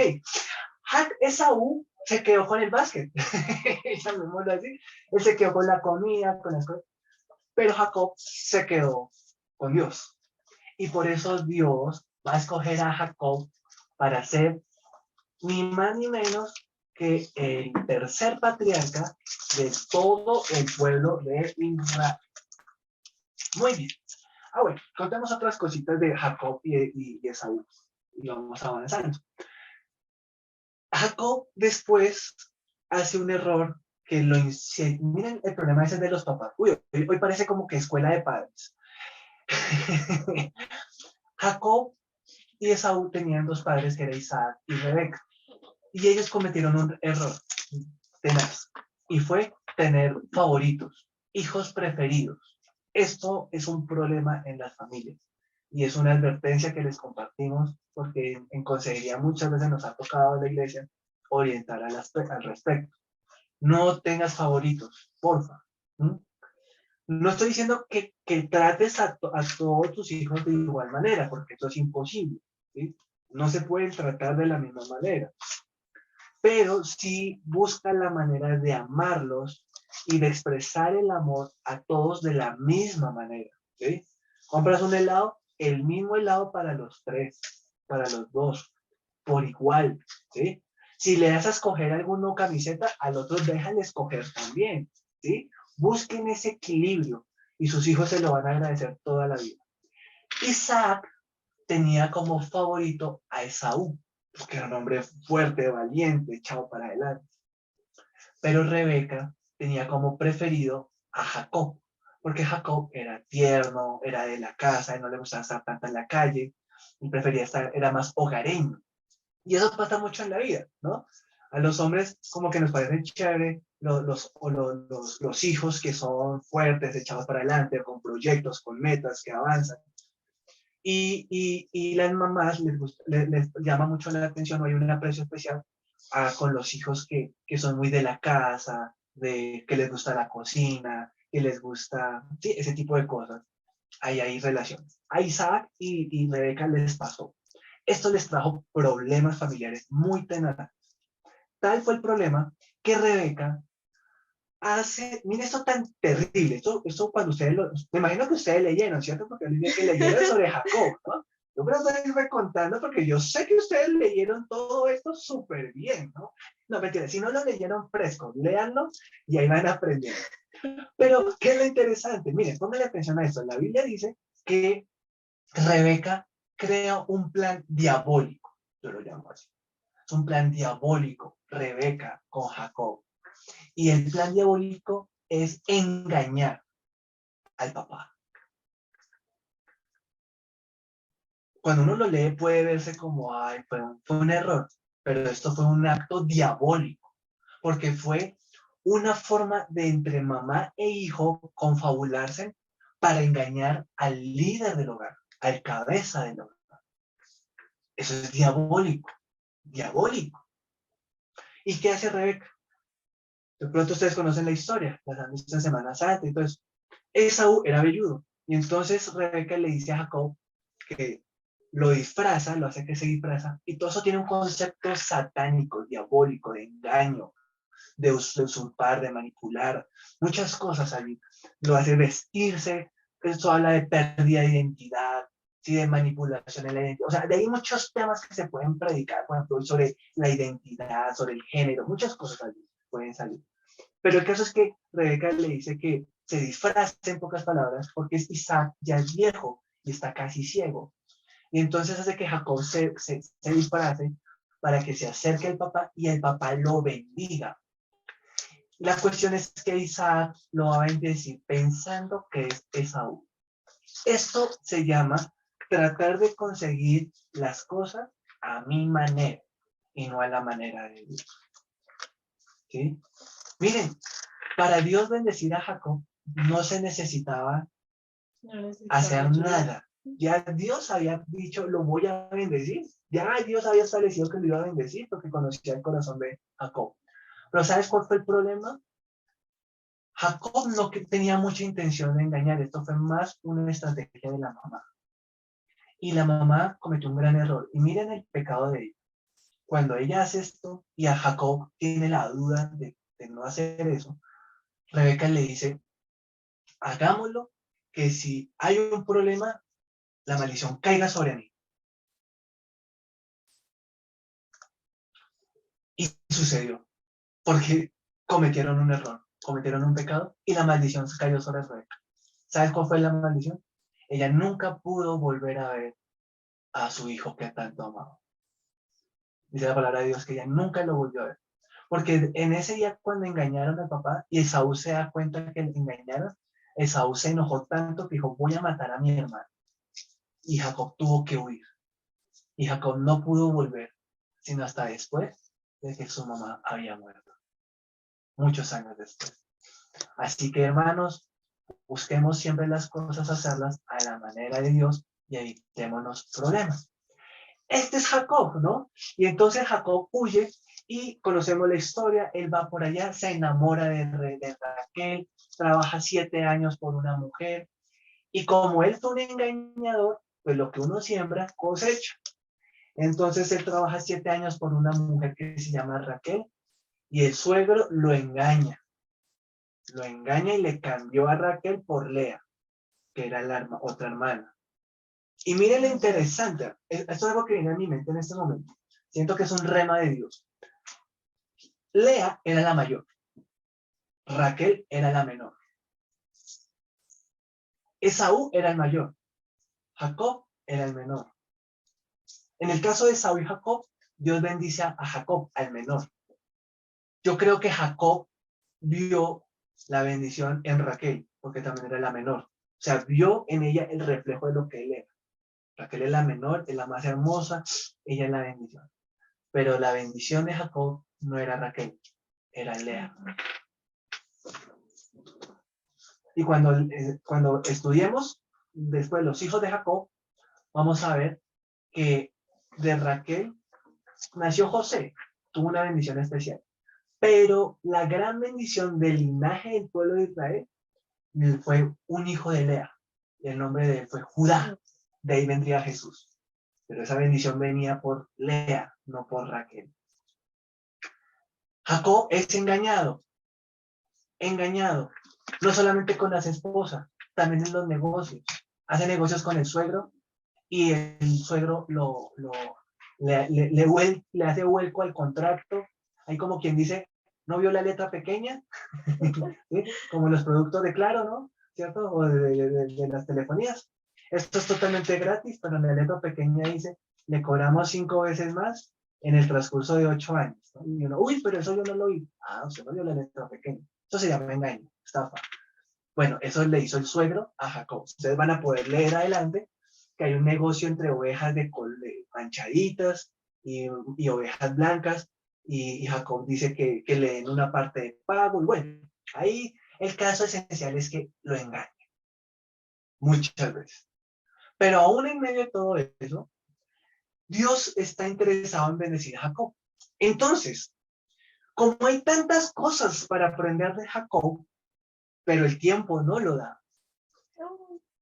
Esaú se quedó con el básquet. Llamémoslo así. Él se quedó con la comida, con las cosas. Pero Jacob se quedó con Dios. Y por eso Dios va a escoger a Jacob para ser ni más ni menos que el tercer patriarca de todo el pueblo de Israel. Muy bien. Bueno, contemos otras cositas de Jacob y Esaú. Y vamos avanzando. Jacob después hace un error que lo miren el problema ese de los papás. Uy, hoy parece como que escuela de padres. Jacob y Esaú tenían dos padres que eran Isaac y Rebeca. Y ellos cometieron un error tenaz. Y fue tener favoritos, hijos preferidos. Esto es un problema en las familias. Y es una advertencia que les compartimos porque en consejería muchas veces nos ha tocado a la iglesia orientar al respecto. No tengas favoritos, porfa. ¿Mm? No estoy diciendo que trates a todos tus hijos de igual manera, porque eso es imposible. ¿Sí? No se pueden tratar de la misma manera. Pero sí busca la manera de amarlos y de expresar el amor a todos de la misma manera. ¿Sí? Compras un helado, el mismo helado para los tres, para los dos, por igual. ¿Sí? Si le das a escoger alguna camiseta, al otro déjale escoger también. ¿Sí? Busquen ese equilibrio y sus hijos se lo van a agradecer toda la vida. Isaac tenía como favorito a Esaú, porque era un hombre fuerte, valiente, echado para adelante. Pero Rebeca tenía como preferido a Jacob, porque Jacob era tierno, era de la casa, no le gustaba estar tanto en la calle, y prefería estar, era más hogareño. Y eso pasa mucho en la vida, ¿no? A los hombres como que nos parecen chévere los hijos que son fuertes, echados para adelante, con proyectos, con metas, que avanzan. Y las mamás les llama mucho la atención, o hay un aprecio especial con los hijos que son muy de la casa, que les gusta la cocina, que les gusta, sí, ese tipo de cosas. Ahí hay relación. A Isaac y Rebeca les pasó. Esto les trajo problemas familiares muy tenaces. Tal fue el problema que Rebeca mire esto tan terrible, esto cuando ustedes me imagino que ustedes leyeron, ¿cierto? Porque que leyeron sobre Jacob, ¿no? Yo me lo estoy recontando porque yo sé que ustedes leyeron todo esto súper bien, ¿no? No, mentira, si no lo leyeron fresco, léanlo y ahí van a aprender. Pero, ¿qué es lo interesante? Miren, pongan atención a esto. La Biblia dice que Rebeca crea un plan diabólico, yo lo llamo así. Es un plan diabólico, Rebeca con Jacob. Y el plan diabólico es engañar al papá. Cuando uno lo lee puede verse como, ay, fue un error, pero esto fue un acto diabólico, porque fue una forma de entre mamá e hijo confabularse para engañar al líder del hogar, al cabeza del hogar. Eso es diabólico, diabólico. ¿Y qué hace Rebeca? De pronto ustedes conocen la historia, las han visto en Semana Santa y todo eso. Esaú era velludo, y entonces Rebeca le dice a Jacob que lo disfraza, lo hace que se disfraza, y todo eso tiene un concepto satánico, diabólico, de engaño, de usurpar, de manipular, muchas cosas allí. Lo hace vestirse, eso habla de pérdida de identidad, ¿sí? De manipulación en la identidad. O sea, de ahí muchos temas que se pueden predicar, por ejemplo, sobre la identidad, sobre el género, muchas cosas allí pueden salir. Pero el caso es que Rebeca le dice que se disfraza en pocas palabras porque Isaac ya es viejo y está casi ciego. Y entonces hace que Jacob se disfrace para que se acerque al papá y el papá lo bendiga. La cuestión es que Isaac lo va a bendecir pensando que es Esaú. Esto se llama tratar de conseguir las cosas a mi manera y no a la manera de Dios. ¿Sí? Miren, para Dios bendecir a Jacob no se necesitaba hacer nada. Ya Dios había dicho, lo voy a bendecir. Ya Dios había establecido que lo iba a bendecir porque conocía el corazón de Jacob. Pero ¿sabes cuál fue el problema? Jacob no tenía mucha intención de engañar. Esto fue más una estrategia de la mamá. Y la mamá cometió un gran error. Y miren el pecado de ella. Cuando ella hace esto y a Jacob tiene la duda de no hacer eso, Rebeca le dice, hagámoslo, que si hay un problema, la maldición caiga sobre mí. Y sucedió, porque cometieron un error, cometieron un pecado y la maldición se cayó sobre Rebeca. ¿Sabes cuál fue la maldición? Ella nunca pudo volver a ver a su hijo que tanto amaba. Dice la palabra de Dios que ella nunca lo volvió a ver. Porque en ese día cuando engañaron al papá y Esaú se da cuenta que le engañaron, Esaú se enojó tanto que dijo, voy a matar a mi hermano. Y Jacob tuvo que huir. Y Jacob no pudo volver, sino hasta después de que su mamá había muerto. Muchos años después. Así que hermanos, busquemos siempre las cosas, hacerlas a la manera de Dios y evitémonos problemas. Este es Jacob, ¿no? Y entonces Jacob huye y conocemos la historia, él va por allá, se enamora de Raquel, trabaja 7 años por una mujer y como él fue un engañador, pues lo que uno siembra, cosecha. Entonces él trabaja 7 años por una mujer que se llama Raquel y el suegro lo engaña y le cambió a Raquel por Lea, que era la otra hermana. Y miren lo interesante, esto es algo que viene a mi mente en este momento. Siento que es un rema de Dios. Lea era la mayor. Raquel era la menor. Esaú era el mayor. Jacob era el menor. En el caso de Esaú y Jacob, Dios bendice a Jacob, al menor. Yo creo que Jacob vio la bendición en Raquel, porque también era la menor. O sea, vio en ella el reflejo de lo que él era. Raquel es la menor, es la más hermosa, ella es la bendición. Pero la bendición de Jacob no era Raquel, era Lea. Y cuando estudiemos después los hijos de Jacob, vamos a ver que de Raquel nació José, tuvo una bendición especial. Pero la gran bendición del linaje del pueblo de Israel fue un hijo de Lea. Y el nombre de él fue Judá. De ahí vendría Jesús. Pero esa bendición venía por Lea, no por Raquel. Jacob es engañado. Engañado. No solamente con las esposas, también en los negocios. Hace negocios con el suegro y el suegro le hace vuelco al contrato. Hay como quien dice, no vio la letra pequeña, ¿sí? Como los productos de Claro, ¿no? ¿Cierto? O de las telefonías. Esto es totalmente gratis, pero en la letra pequeña dice, le cobramos 5 veces más en el transcurso de 8 años. ¿No? Y uno, uy, pero eso yo no lo vi. Ah, usted no vio la letra pequeña. Eso se llama engaño, estafa. Bueno, eso le hizo el suegro a Jacob. Ustedes van a poder leer adelante que hay un negocio entre ovejas de manchaditas y ovejas blancas, y Jacob dice que le den una parte de pago, y bueno, ahí el caso esencial es que lo engaña, muchas veces. Pero aún en medio de todo eso, Dios está interesado en bendecir a Jacob. Entonces, como hay tantas cosas para aprender de Jacob, pero el tiempo no lo da,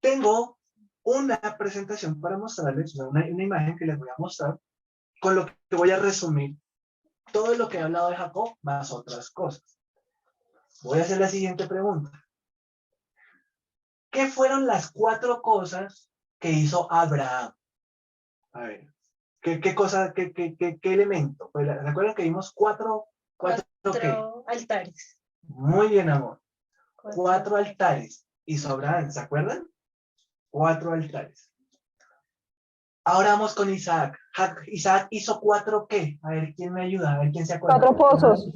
tengo una presentación para mostrarles, una imagen que les voy a mostrar, con lo que voy a resumir todo lo que he hablado de Jacob, más otras cosas. Voy a hacer la siguiente pregunta. ¿Qué fueron las 4 cosas que hizo Abraham? A ver, ¿qué cosa, qué elemento? Pues, ¿recuerdan que vimos 4 altares? Muy bien, amor. 4 altares hizo Abraham, ¿se acuerdan? 4 altares. Ahora vamos con Isaac. Isaac hizo 4 ¿qué? A ver, ¿quién me ayuda? A ver, ¿quién se acuerda? 4 pozos.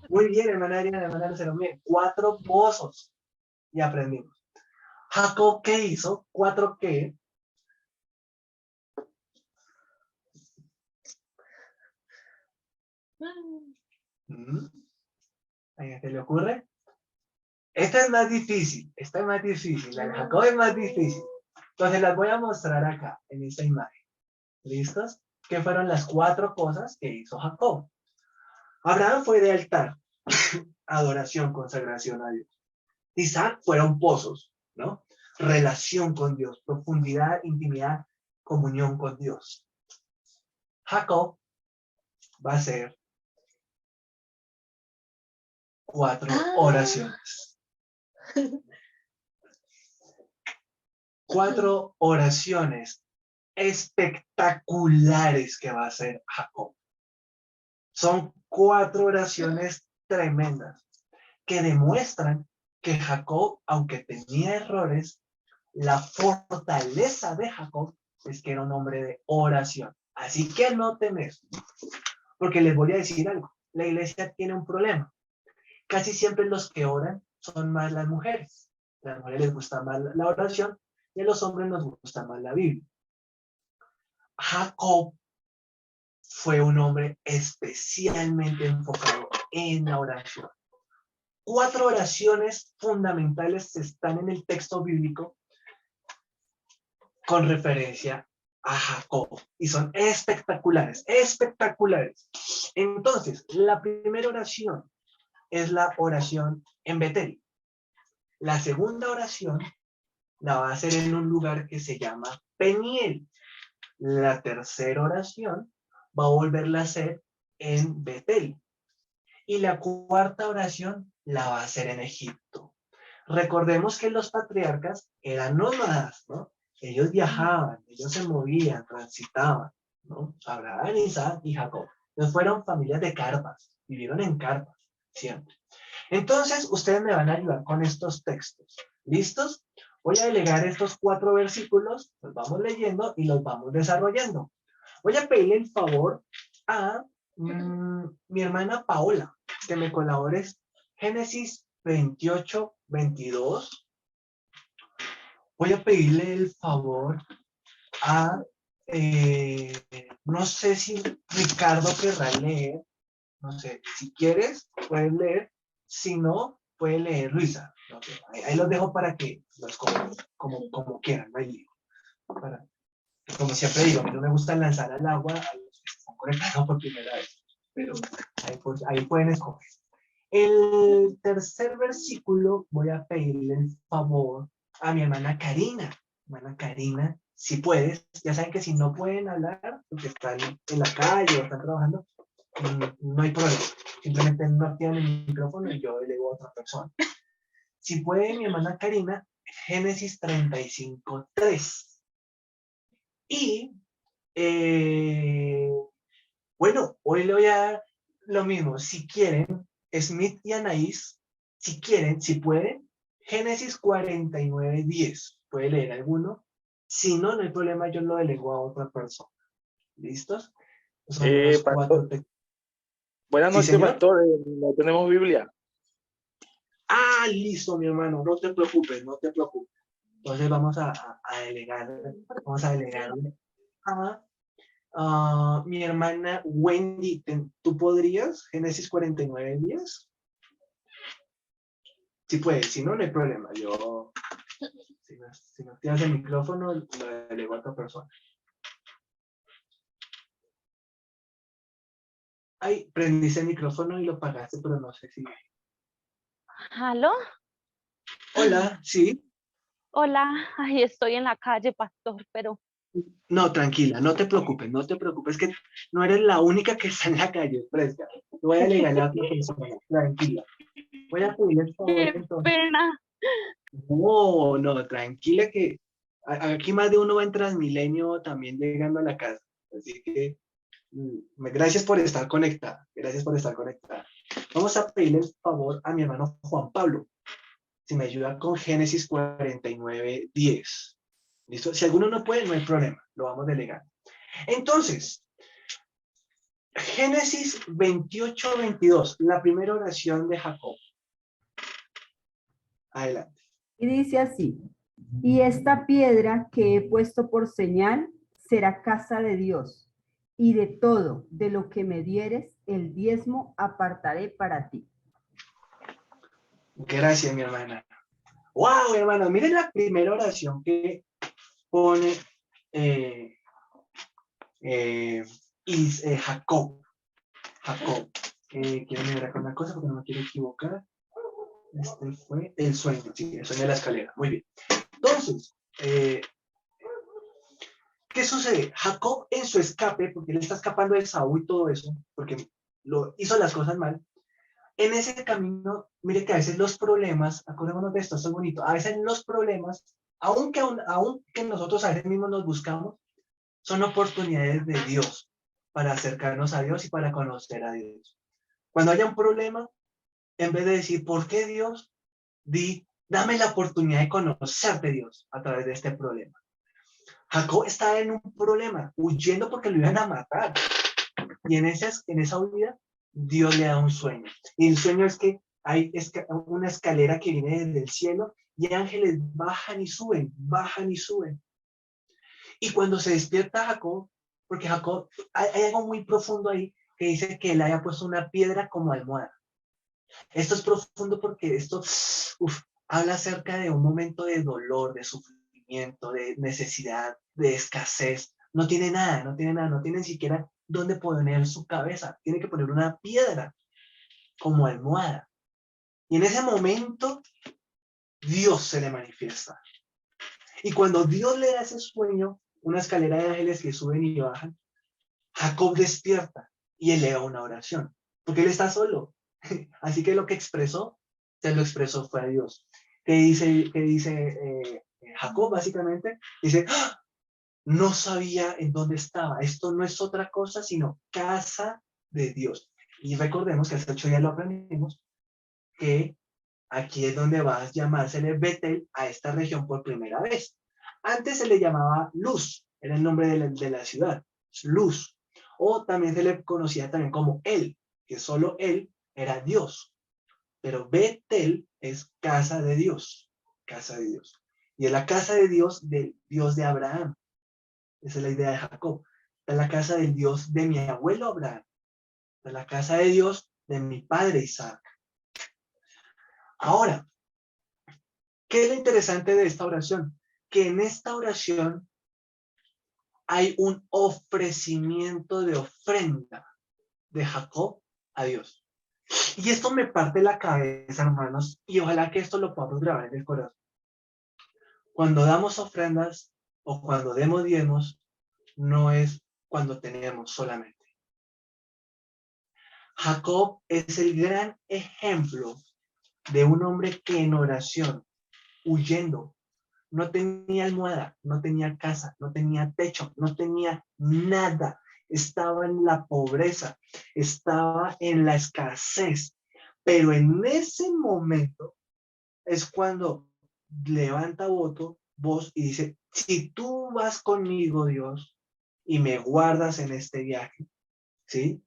Muy bien, hermana Adriana, hermana Lucero, bien. 4 pozos. Y aprendimos. Jacob, ¿qué hizo? 4 ¿qué? ¿A alguien se le ocurre? Esta es más difícil. Esta es más difícil. La de Jacob es más difícil. Entonces las voy a mostrar acá, en esta imagen. ¿Listos? ¿Qué fueron las 4 cosas que hizo Jacob? Abraham fue de altar, adoración, consagración a Dios. Isaac fueron pozos, ¿no? Relación con Dios, profundidad, intimidad, comunión con Dios. Jacob va a ser 4 oraciones. 4 oraciones espectaculares que va a hacer Jacob. Son 4 oraciones tremendas que demuestran que Jacob, aunque tenía errores, la fortaleza de Jacob es que era un hombre de oración. Así que anoten eso, porque les voy a decir algo. La iglesia tiene un problema. Casi siempre los que oran son más las mujeres. A las mujeres les gusta más la oración y a los hombres nos gusta más la Biblia. Jacob fue un hombre especialmente enfocado en la oración. 4 oraciones fundamentales están en el texto bíblico con referencia a Jacob y son espectaculares, espectaculares. Entonces, la primera oración es la oración en Betel. La segunda oración la va a hacer en un lugar que se llama Peniel. La tercera oración va a volverla a hacer en Betel. Y la cuarta oración la va a hacer en Egipto. Recordemos que los patriarcas eran nómadas, ¿no? Ellos viajaban, ellos se movían, transitaban, ¿no? Abraham, Isaac y Jacob. Ellos fueron familias de carpas, vivieron en carpas, siempre. Entonces, ustedes me van a ayudar con estos textos. ¿Listos? Voy a delegar estos 4 versículos, los vamos leyendo y los vamos desarrollando. Voy a pedirle el favor a mi hermana Paola, que me colabores Génesis 28, 22. Voy a pedirle el favor a, no sé si Ricardo querrá leer, no sé, si quieres, puedes leer, si no, puede leer Luisa. Okay. Ahí los dejo para que los como quieran, no hay lío. Como siempre digo, a mí no me gusta lanzar al agua a los que están conectados por primera vez, pero ahí pueden escoger. El tercer versículo voy a pedirle el favor a mi hermana Karina. Hermana Karina, si puedes, ya saben que si no pueden hablar, porque están en la calle o están trabajando, no hay problema. Simplemente no activan el micrófono y yo delego a otra persona. Si puede, mi hermana Karina, Génesis 35:3. Y, bueno, hoy le voy a dar lo mismo. Si quieren, Smith y Anaís, si quieren, si pueden, Génesis 49:10. ¿Puede leer alguno? Si no, no hay problema, yo lo delego a otra persona. ¿Listos? Son los 4 textos. Buenas ¿Sí, noches, señor? pastor. No tenemos Biblia. Ah, listo, mi hermano. No te preocupes, no te preocupes. Entonces vamos a delegarle a mi hermana Wendy. ¿Tú podrías? Génesis 49:10. Si puedes, si no, no hay problema. Yo, si no tienes el micrófono, lo delego a otra persona. Ay, prendiste el micrófono y lo pagaste, pero no sé si... ¿Aló? Hola, ¿sí? Hola, ay, estoy en la calle, pastor, pero No, tranquila, no te preocupes, no te preocupes, que no eres la única que está en la calle, fresca. Voy a delegarle a otra persona, tranquila. Voy a pedirle el favor qué entonces. pena. No, no, tranquila que aquí más de uno va en Transmilenio también llegando a la casa. Así que gracias por estar conectada, gracias por estar conectada. Vamos a pedirle el favor a mi hermano Juan Pablo, si me ayuda con Génesis 49:10. ¿Listo? Si alguno no puede, no hay problema, lo vamos delegando. Entonces, Génesis 28-22, la primera oración de Jacob. Adelante. Y dice así, y esta piedra que he puesto por señal será casa de Dios, y de todo, de lo que me dieres, el diezmo apartaré para ti. Gracias, mi hermana. ¡Wow, hermano! Miren la primera oración que pone Jacob. Jacob. Quiero mirar acá una cosa porque no me quiero equivocar. Este fue el sueño, sí, el sueño de la escalera. Muy bien. Entonces, ¿qué sucede? Jacob en su escape, porque él está escapando de Saúl y todo eso, porque hizo las cosas mal, en ese camino, mire que a veces los problemas, acordémonos de esto, esto es bonito, a veces los problemas, aunque nosotros a veces mismos nos buscamos, son oportunidades de Dios para acercarnos a Dios y para conocer a Dios. Cuando haya un problema, en vez de decir, ¿por qué Dios? Dame la oportunidad de conocerte, Dios, a través de este problema. Jacob estaba en un problema, huyendo porque lo iban a matar. Y en esa huida, Dios le da un sueño. Y el sueño es que hay una escalera que viene desde el cielo y ángeles bajan y suben, bajan y suben. Y cuando se despierta Jacob, porque Jacob, hay algo muy profundo ahí que dice que él haya puesto una piedra como almohada. Esto es profundo porque esto habla acerca de un momento de dolor, de sufrimiento, de necesidad, de escasez. No tiene nada, no tiene ni siquiera dónde poner su cabeza. Tiene que poner una piedra como almohada. Y en ese momento, Dios se le manifiesta. Y cuando Dios le da ese sueño, una escalera de ángeles que suben y bajan, Jacob despierta y eleva una oración, porque él está solo. Así que lo que expresó, se lo expresó fue a Dios. ¿Qué dice Jacob básicamente? Dice, ¡ah! No sabía en dónde estaba. Esto no es otra cosa sino casa de Dios. Y recordemos que hace 8 días lo aprendimos, que aquí es donde va a llamársele Betel a esta región por primera vez. Antes se le llamaba Luz, era el nombre de la ciudad, Luz. O también se le conocía también como Él, que solo Él era Dios. Pero Betel es casa de Dios, casa de Dios. Y es la casa de Dios del Dios de Abraham. Esa es la idea de Jacob. Es la casa del Dios de mi abuelo Abraham. Es la casa de Dios de mi padre Isaac. Ahora, ¿qué es lo interesante de esta oración? Que en esta oración hay un ofrecimiento de ofrenda de Jacob a Dios. Y esto me parte la cabeza, hermanos, y ojalá que esto lo podamos grabar en el corazón. Cuando damos ofrendas o cuando demos diezmos, no es cuando tenemos solamente. Jacob es el gran ejemplo de un hombre que en oración, huyendo, no tenía almohada, no tenía casa, no tenía techo, no tenía nada. Estaba en la pobreza, estaba en la escasez. Pero en ese momento es cuando levanta voz y dice, si tú vas conmigo, Dios, y me guardas en este viaje, ¿sí?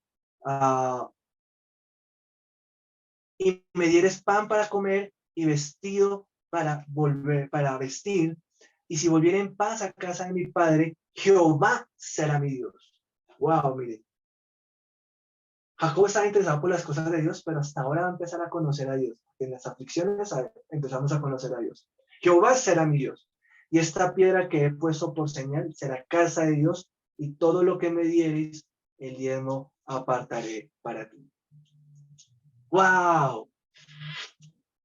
Y me dieres pan para comer y vestido para vestir, y si volviera en paz a casa de mi padre, Jehová será mi Dios. Wow, mire. Jacob estaba interesado por las cosas de Dios, pero hasta ahora va a empezar a conocer a Dios. En las aflicciones empezamos a conocer a Dios. Jehová será mi Dios. Y esta piedra que he puesto por señal será casa de Dios, y todo lo que me dieres, el diezmo apartaré para ti. ¡Wow!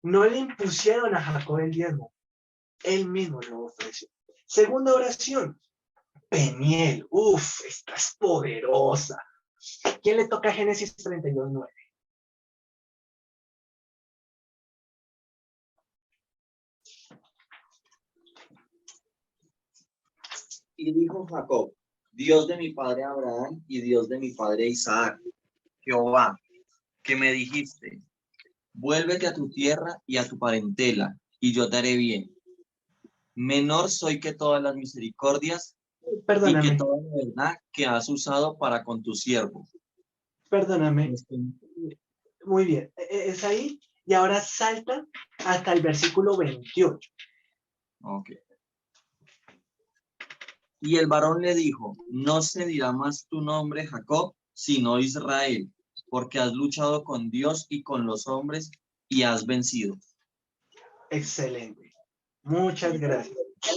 No le impusieron a Jacob el diezmo. Él mismo lo ofreció. Segunda oración. Peniel. Uf, esta es poderosa. ¿Quién le toca Génesis 32:9? Y dijo Jacob, Dios de mi padre Abraham y Dios de mi padre Isaac, Jehová, que me dijiste, vuélvete a tu tierra y a tu parentela, y yo te haré bien. menor soy que todas las misericordias y que Perdóname, toda la verdad que has usado para con tu siervo. perdóname. Este, Muy bien, es ahí. Y ahora salta hasta el versículo 28. ok. Y el varón le dijo, no se dirá más tu nombre Jacob, sino Israel, porque has luchado con Dios y con los hombres y has vencido. Excelente. Muchas gracias.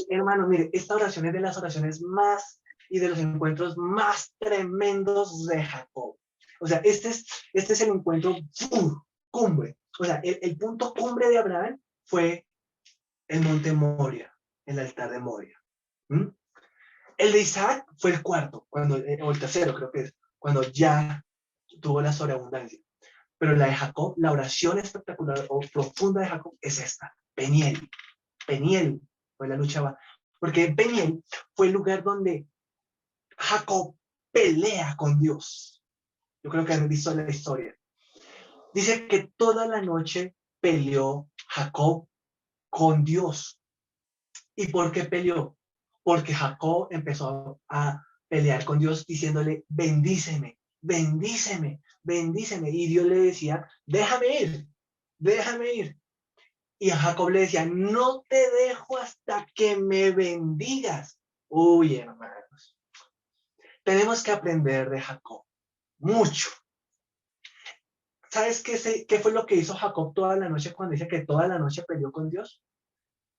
Hermano, mire, esta oración es de las oraciones más y de los encuentros más tremendos de Jacob. O sea, este es el encuentro cumbre. O sea, el punto cumbre de Abraham fue el monte Moria, el altar de Moria. ¿Mm? El de Isaac fue el cuarto, o el tercero creo que es, cuando ya tuvo la sobreabundancia. Pero la de Jacob, la oración espectacular o profunda de Jacob es esta, Peniel. Peniel fue la lucha, porque Peniel fue el lugar donde Jacob pelea con Dios. Yo creo que han visto la historia. Dice que toda la noche peleó Jacob con Dios. ¿Y por qué peleó? Porque Jacob empezó a pelear con Dios diciéndole, bendíceme, bendíceme, bendíceme. Y Dios le decía, déjame ir, déjame ir. Y a Jacob le decía, no te dejo hasta que me bendigas. Uy, hermanos, tenemos que aprender de Jacob, mucho. ¿Sabes qué fue lo que hizo Jacob toda la noche cuando dice que toda la noche peleó con Dios?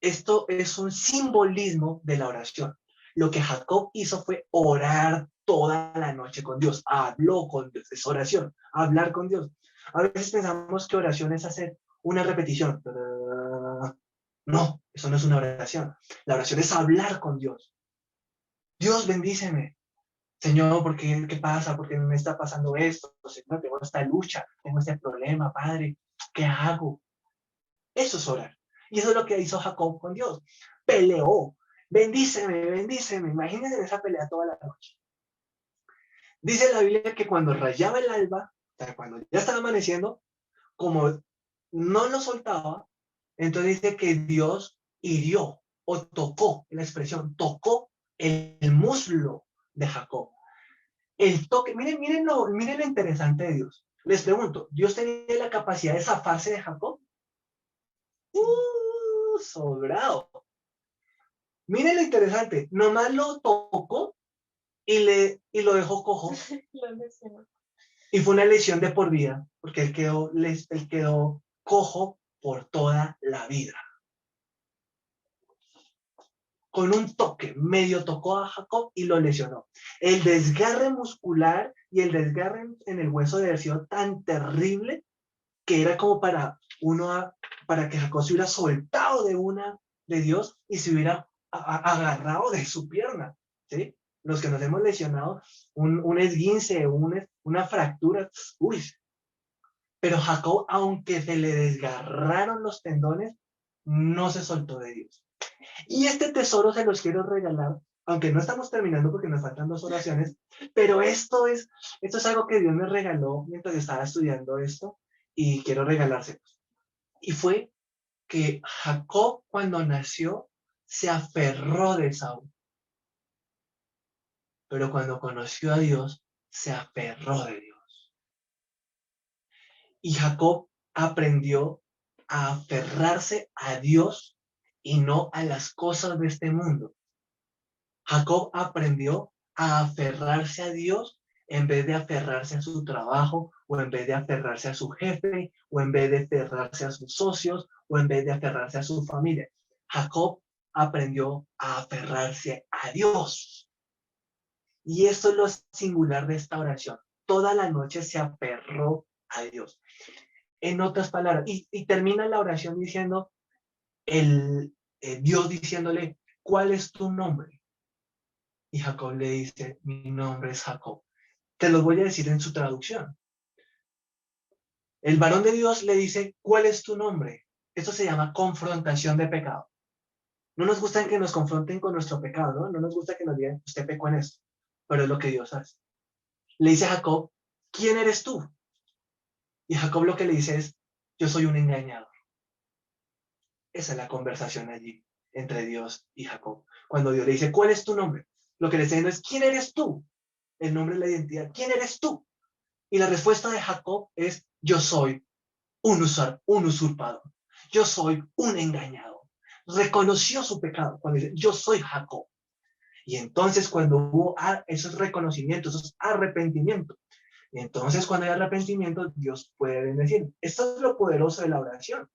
Esto es un simbolismo de la oración. Lo que Jacob hizo fue orar toda la noche con Dios. Habló con Dios. Es oración. Hablar con Dios. A veces pensamos que oración es hacer una repetición. No, eso no es una oración. La oración es hablar con Dios. Dios, bendíceme. Señor, ¿qué pasa? ¿Por qué me está pasando esto? Señor, tengo esta lucha, tengo este problema, Padre. ¿Qué hago? Eso es orar. Y eso es lo que hizo Jacob con Dios. Peleó. Bendíceme, bendíceme. Imagínense esa pelea toda la noche. Dice la Biblia que cuando rayaba el alba, o sea, cuando ya estaba amaneciendo, como no lo soltaba, entonces dice que Dios hirió o tocó, la expresión, tocó el muslo de Jacob. El toque, miren lo interesante de Dios. Les pregunto, ¿Dios tenía la capacidad de zafarse de Jacob? Sobrado. Miren lo interesante, nomás lo tocó y lo dejó cojo. Y fue una lesión de por vida, porque él quedó cojo por toda la vida. Con un toque, medio tocó a Jacob y lo lesionó. El desgarre muscular y el desgarre en el hueso de haber sido tan terrible que era como para que Jacob se hubiera soltado de Dios y se hubiera agarrado de su pierna, ¿sí? Los que nos hemos lesionado, un esguince, una fractura, uy. Pero Jacob, aunque se le desgarraron los tendones, no se soltó de Dios. Y este tesoro se los quiero regalar, aunque no estamos terminando porque nos faltan 2 oraciones, pero esto es algo que Dios me regaló mientras estaba estudiando esto y quiero regalárselos. Y fue que Jacob cuando nació se aferró de Esaú, pero cuando conoció a Dios se aferró de Dios. Y Jacob aprendió a aferrarse a Dios y no a las cosas de este mundo. Jacob aprendió a aferrarse a Dios en vez de aferrarse a su trabajo, o en vez de aferrarse a su jefe, o en vez de aferrarse a sus socios, o en vez de aferrarse a su familia. Jacob aprendió a aferrarse a Dios. Y esto es lo singular de esta oración. Toda la noche se aferró a Dios. En otras palabras, y termina la oración diciendo, Dios diciéndole, ¿cuál es tu nombre? Y Jacob le dice, mi nombre es Jacob. Te lo voy a decir en su traducción. El varón de Dios le dice, ¿cuál es tu nombre? Esto se llama confrontación de pecado. No nos gusta que nos confronten con nuestro pecado, ¿no? No nos gusta que nos digan, usted pecó en esto, pero es lo que Dios hace. Le dice a Jacob, ¿quién eres tú? Y Jacob lo que le dice es, yo soy un engañador. Esa es la conversación allí. entre Dios y Jacob. Cuando Dios le dice, ¿cuál es tu nombre? Lo que le está diciendo es, ¿quién eres tú? El nombre es la identidad. ¿Quién eres tú? Y la respuesta de Jacob es, yo soy un usurpador. Yo soy un engañador. Reconoció su pecado cuando dice, yo soy Jacob. Y entonces cuando hubo esos reconocimientos, esos arrepentimientos, entonces cuando hay arrepentimiento, Dios puede bendecir. Esto es lo poderoso de la oración.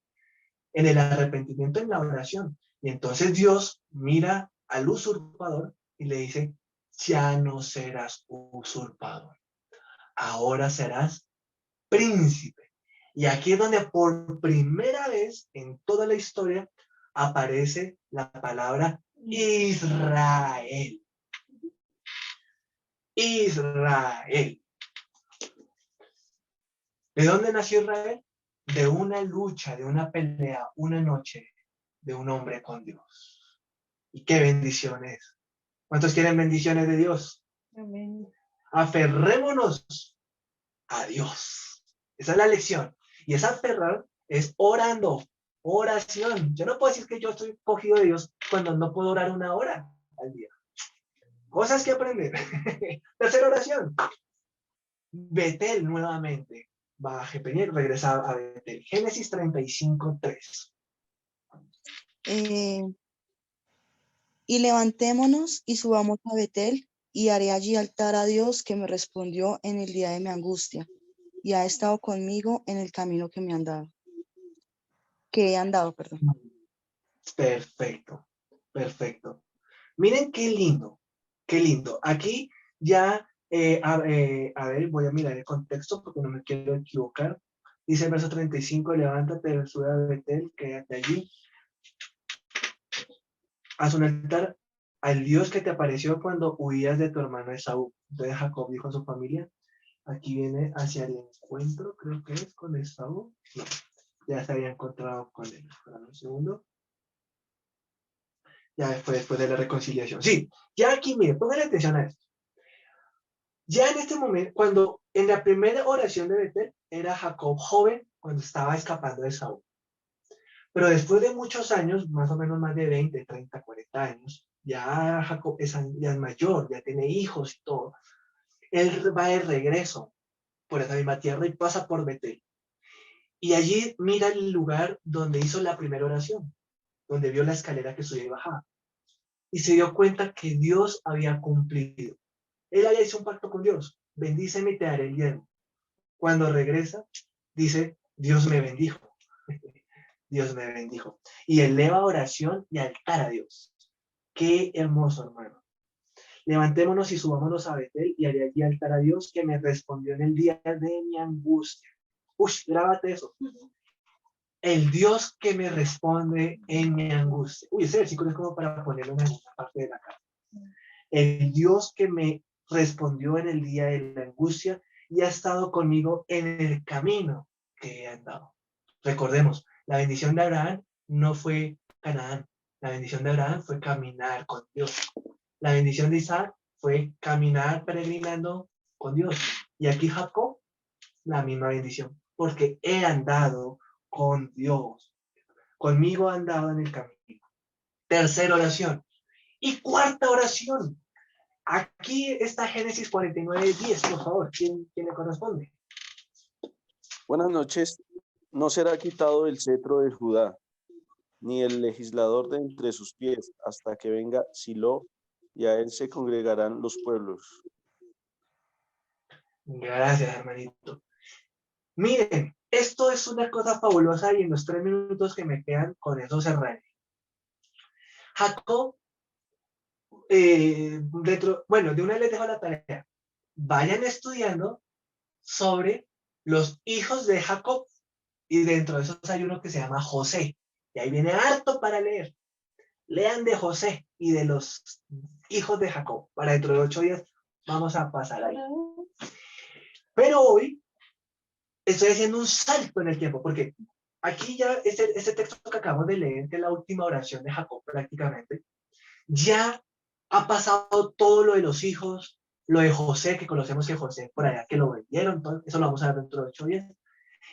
En el arrepentimiento, en la oración. Y entonces Dios mira al usurpador y le dice, ya no serás usurpador. Ahora serás príncipe. Y aquí es donde por primera vez en toda la historia aparece la palabra Israel. Israel. ¿De dónde nació Israel? De una lucha, de una pelea, una noche de un hombre con Dios. Y qué bendiciones. ¿Cuántos quieren bendiciones de Dios? Amén. Aferrémonos a Dios. Esa es la lección. Y esa aferrar es orando, oración. Yo no puedo decir que yo estoy cogido de Dios cuando no puedo orar 1 hora al día. Cosas que aprender. Tercera oración. Betel nuevamente. Baje Peniel, regresa a Betel. Génesis 35:3. Y levantémonos y subamos a Betel, y haré allí altar a Dios que me respondió en el día de mi angustia, y ha estado conmigo en el camino que me han dado. Que he andado, perdón. Perfecto, perfecto. Miren qué lindo, qué lindo. Aquí ya, a ver, voy a mirar el contexto porque no me quiero equivocar. Dice el verso 35, levántate, sube a Betel, quédate allí. Haz un altar al Dios que te apareció cuando huías de tu hermano Esaú. Entonces Jacob dijo a su familia, aquí viene hacia el encuentro, creo que es con Esaú. No, ya se había encontrado con él. Espérame un segundo. Ya fue después de la reconciliación. Sí, ya aquí, mire, pónganle atención a esto. Ya en este momento, cuando en la primera oración de Betel, era Jacob joven cuando estaba escapando de Saúl. Pero después de muchos años, más o menos más de 20, 30, 40 años, ya Jacob ya es mayor, ya tiene hijos y todo. Él va de regreso por esa misma tierra y pasa por Betel. Y allí mira el lugar donde hizo la primera oración, donde vio la escalera que subía y bajaba. Y se dio cuenta que Dios había cumplido. Él había hecho un pacto con Dios. Bendíceme y te daré el yermo. Cuando regresa, dice, Dios me bendijo. Dios me bendijo. Y eleva oración y altar a Dios. Qué hermoso, hermano. Levantémonos y subámonos a Betel y haré allí altar a Dios que me respondió en el día de mi angustia. Uy, grábate eso. El Dios que me responde en mi angustia. Uy, ese versículo es como para ponerlo en alguna parte de la cara. El Dios que me respondió en el día de la angustia y ha estado conmigo en el camino que he andado. Recordemos, la bendición de Abraham no fue Canaán. La bendición de Abraham fue caminar con Dios. La bendición de Isaac fue caminar peregrinando con Dios. Y aquí Jacob, la misma bendición, porque he andado con Dios. Conmigo ha andado en el camino. Tercera oración. Y cuarta oración. Aquí está Génesis 49:10, por favor. ¿Quién le corresponde? Buenas noches. No será quitado el cetro de Judá, ni el legislador de entre sus pies, hasta que venga Silo, y a él se congregarán los pueblos. Gracias, hermanito. Miren, esto es una cosa fabulosa y en los 3 minutos que me quedan, con eso cerraré. Jacob, de una vez les dejo la tarea. Vayan estudiando sobre los hijos de Jacob y dentro de esos hay uno que se llama José. Y ahí viene harto para leer. Lean de José y de los hijos de Jacob. Para dentro de 8 días vamos a pasar ahí. Pero hoy estoy haciendo un salto en el tiempo, porque aquí ya este texto que acabamos de leer, que es la última oración de Jacob prácticamente, ya ha pasado todo lo de los hijos, lo de José, que conocemos que José por allá que lo vendieron, todo, eso lo vamos a ver dentro de 8 días.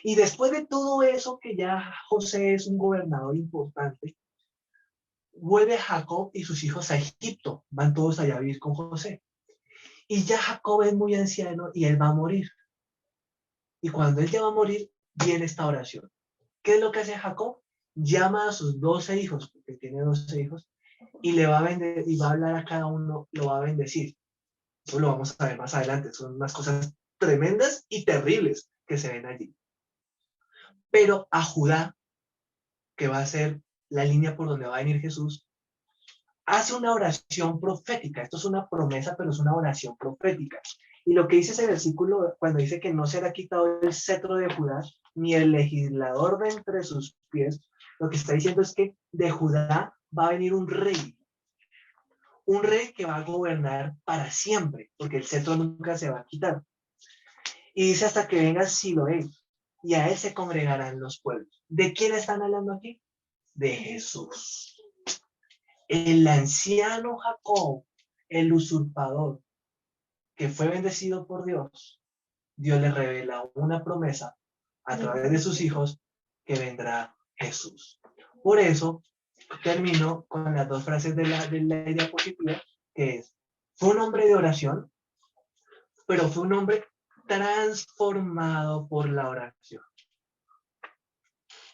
Y después de todo eso, que ya José es un gobernador importante, vuelve Jacob y sus hijos a Egipto, van todos allá a vivir con José. Y ya Jacob es muy anciano y él va a morir. Y cuando él ya va a morir, viene esta oración. ¿Qué es lo que hace Jacob? Llama a sus 12 hijos, porque tiene 12 hijos, y le va a vender, y va a hablar a cada uno, lo va a bendecir. Eso lo vamos a ver más adelante. Son unas cosas tremendas y terribles que se ven allí. Pero a Judá, que va a ser la línea por donde va a venir Jesús, hace una oración profética. Esto es una promesa, pero es una oración profética. Y lo que dice ese versículo, cuando dice que no será quitado el cetro de Judá, ni el legislador de entre sus pies, lo que está diciendo es que de Judá va a venir un rey que va a gobernar para siempre, porque el cetro nunca se va a quitar. Y dice hasta que venga Siloé, y a él se congregarán los pueblos. ¿De quién están hablando aquí? De Jesús. El anciano Jacob, el usurpador, que fue bendecido por Dios, Dios le revela una promesa a través de sus hijos que vendrá Jesús. Por eso termino con las dos frases de la diapositiva, que es, fue un hombre de oración, pero fue un hombre transformado por la oración.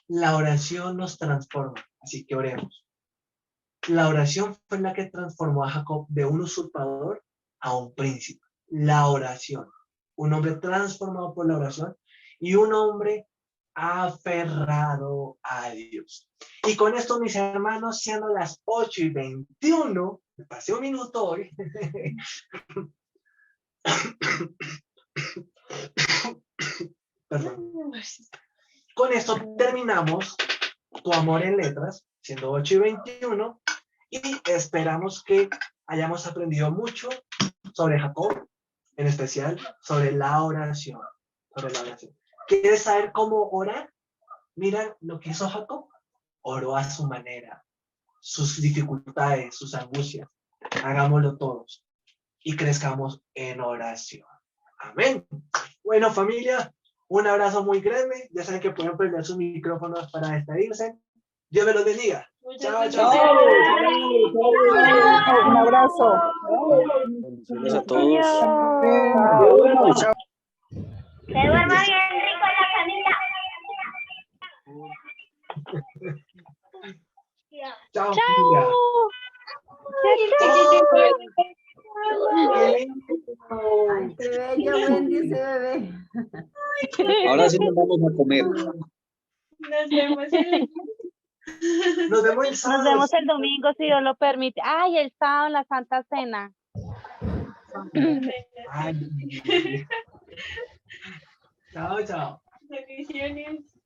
La oración nos transforma, así que oremos. La oración fue la que transformó a Jacob de un usurpador a un príncipe. La oración. Un hombre transformado por la oración y un hombre aferrado a Dios. Y con esto, mis hermanos, siendo las 8:21, me pasé un minuto hoy. Perdón. Con esto terminamos Tu amor en letras, siendo 8:21, y esperamos que hayamos aprendido mucho sobre Jacob, en especial sobre la oración. ¿Quieres saber cómo orar? Mira lo que hizo Jacob. Oró a su manera, sus dificultades, sus angustias. Hagámoslo todos y crezcamos en oración. Amén. Bueno, familia, un abrazo muy grande. Ya saben que pueden prender sus micrófonos para despedirse. Dios me los bendiga. Chao, chao. Un abrazo. Bendiciones a todos. Chao. Que duerma bien rico en la camilla. Chao. Familia. Ay, qué bella, Wendy, ese bebé. Ahora sí nos vamos a comer. Nos vemos el Nos vemos el sábado. Nos vemos el domingo, si Dios lo permite. Ay, el sábado en la Santa Cena. Ay, chao, chao. Bendiciones.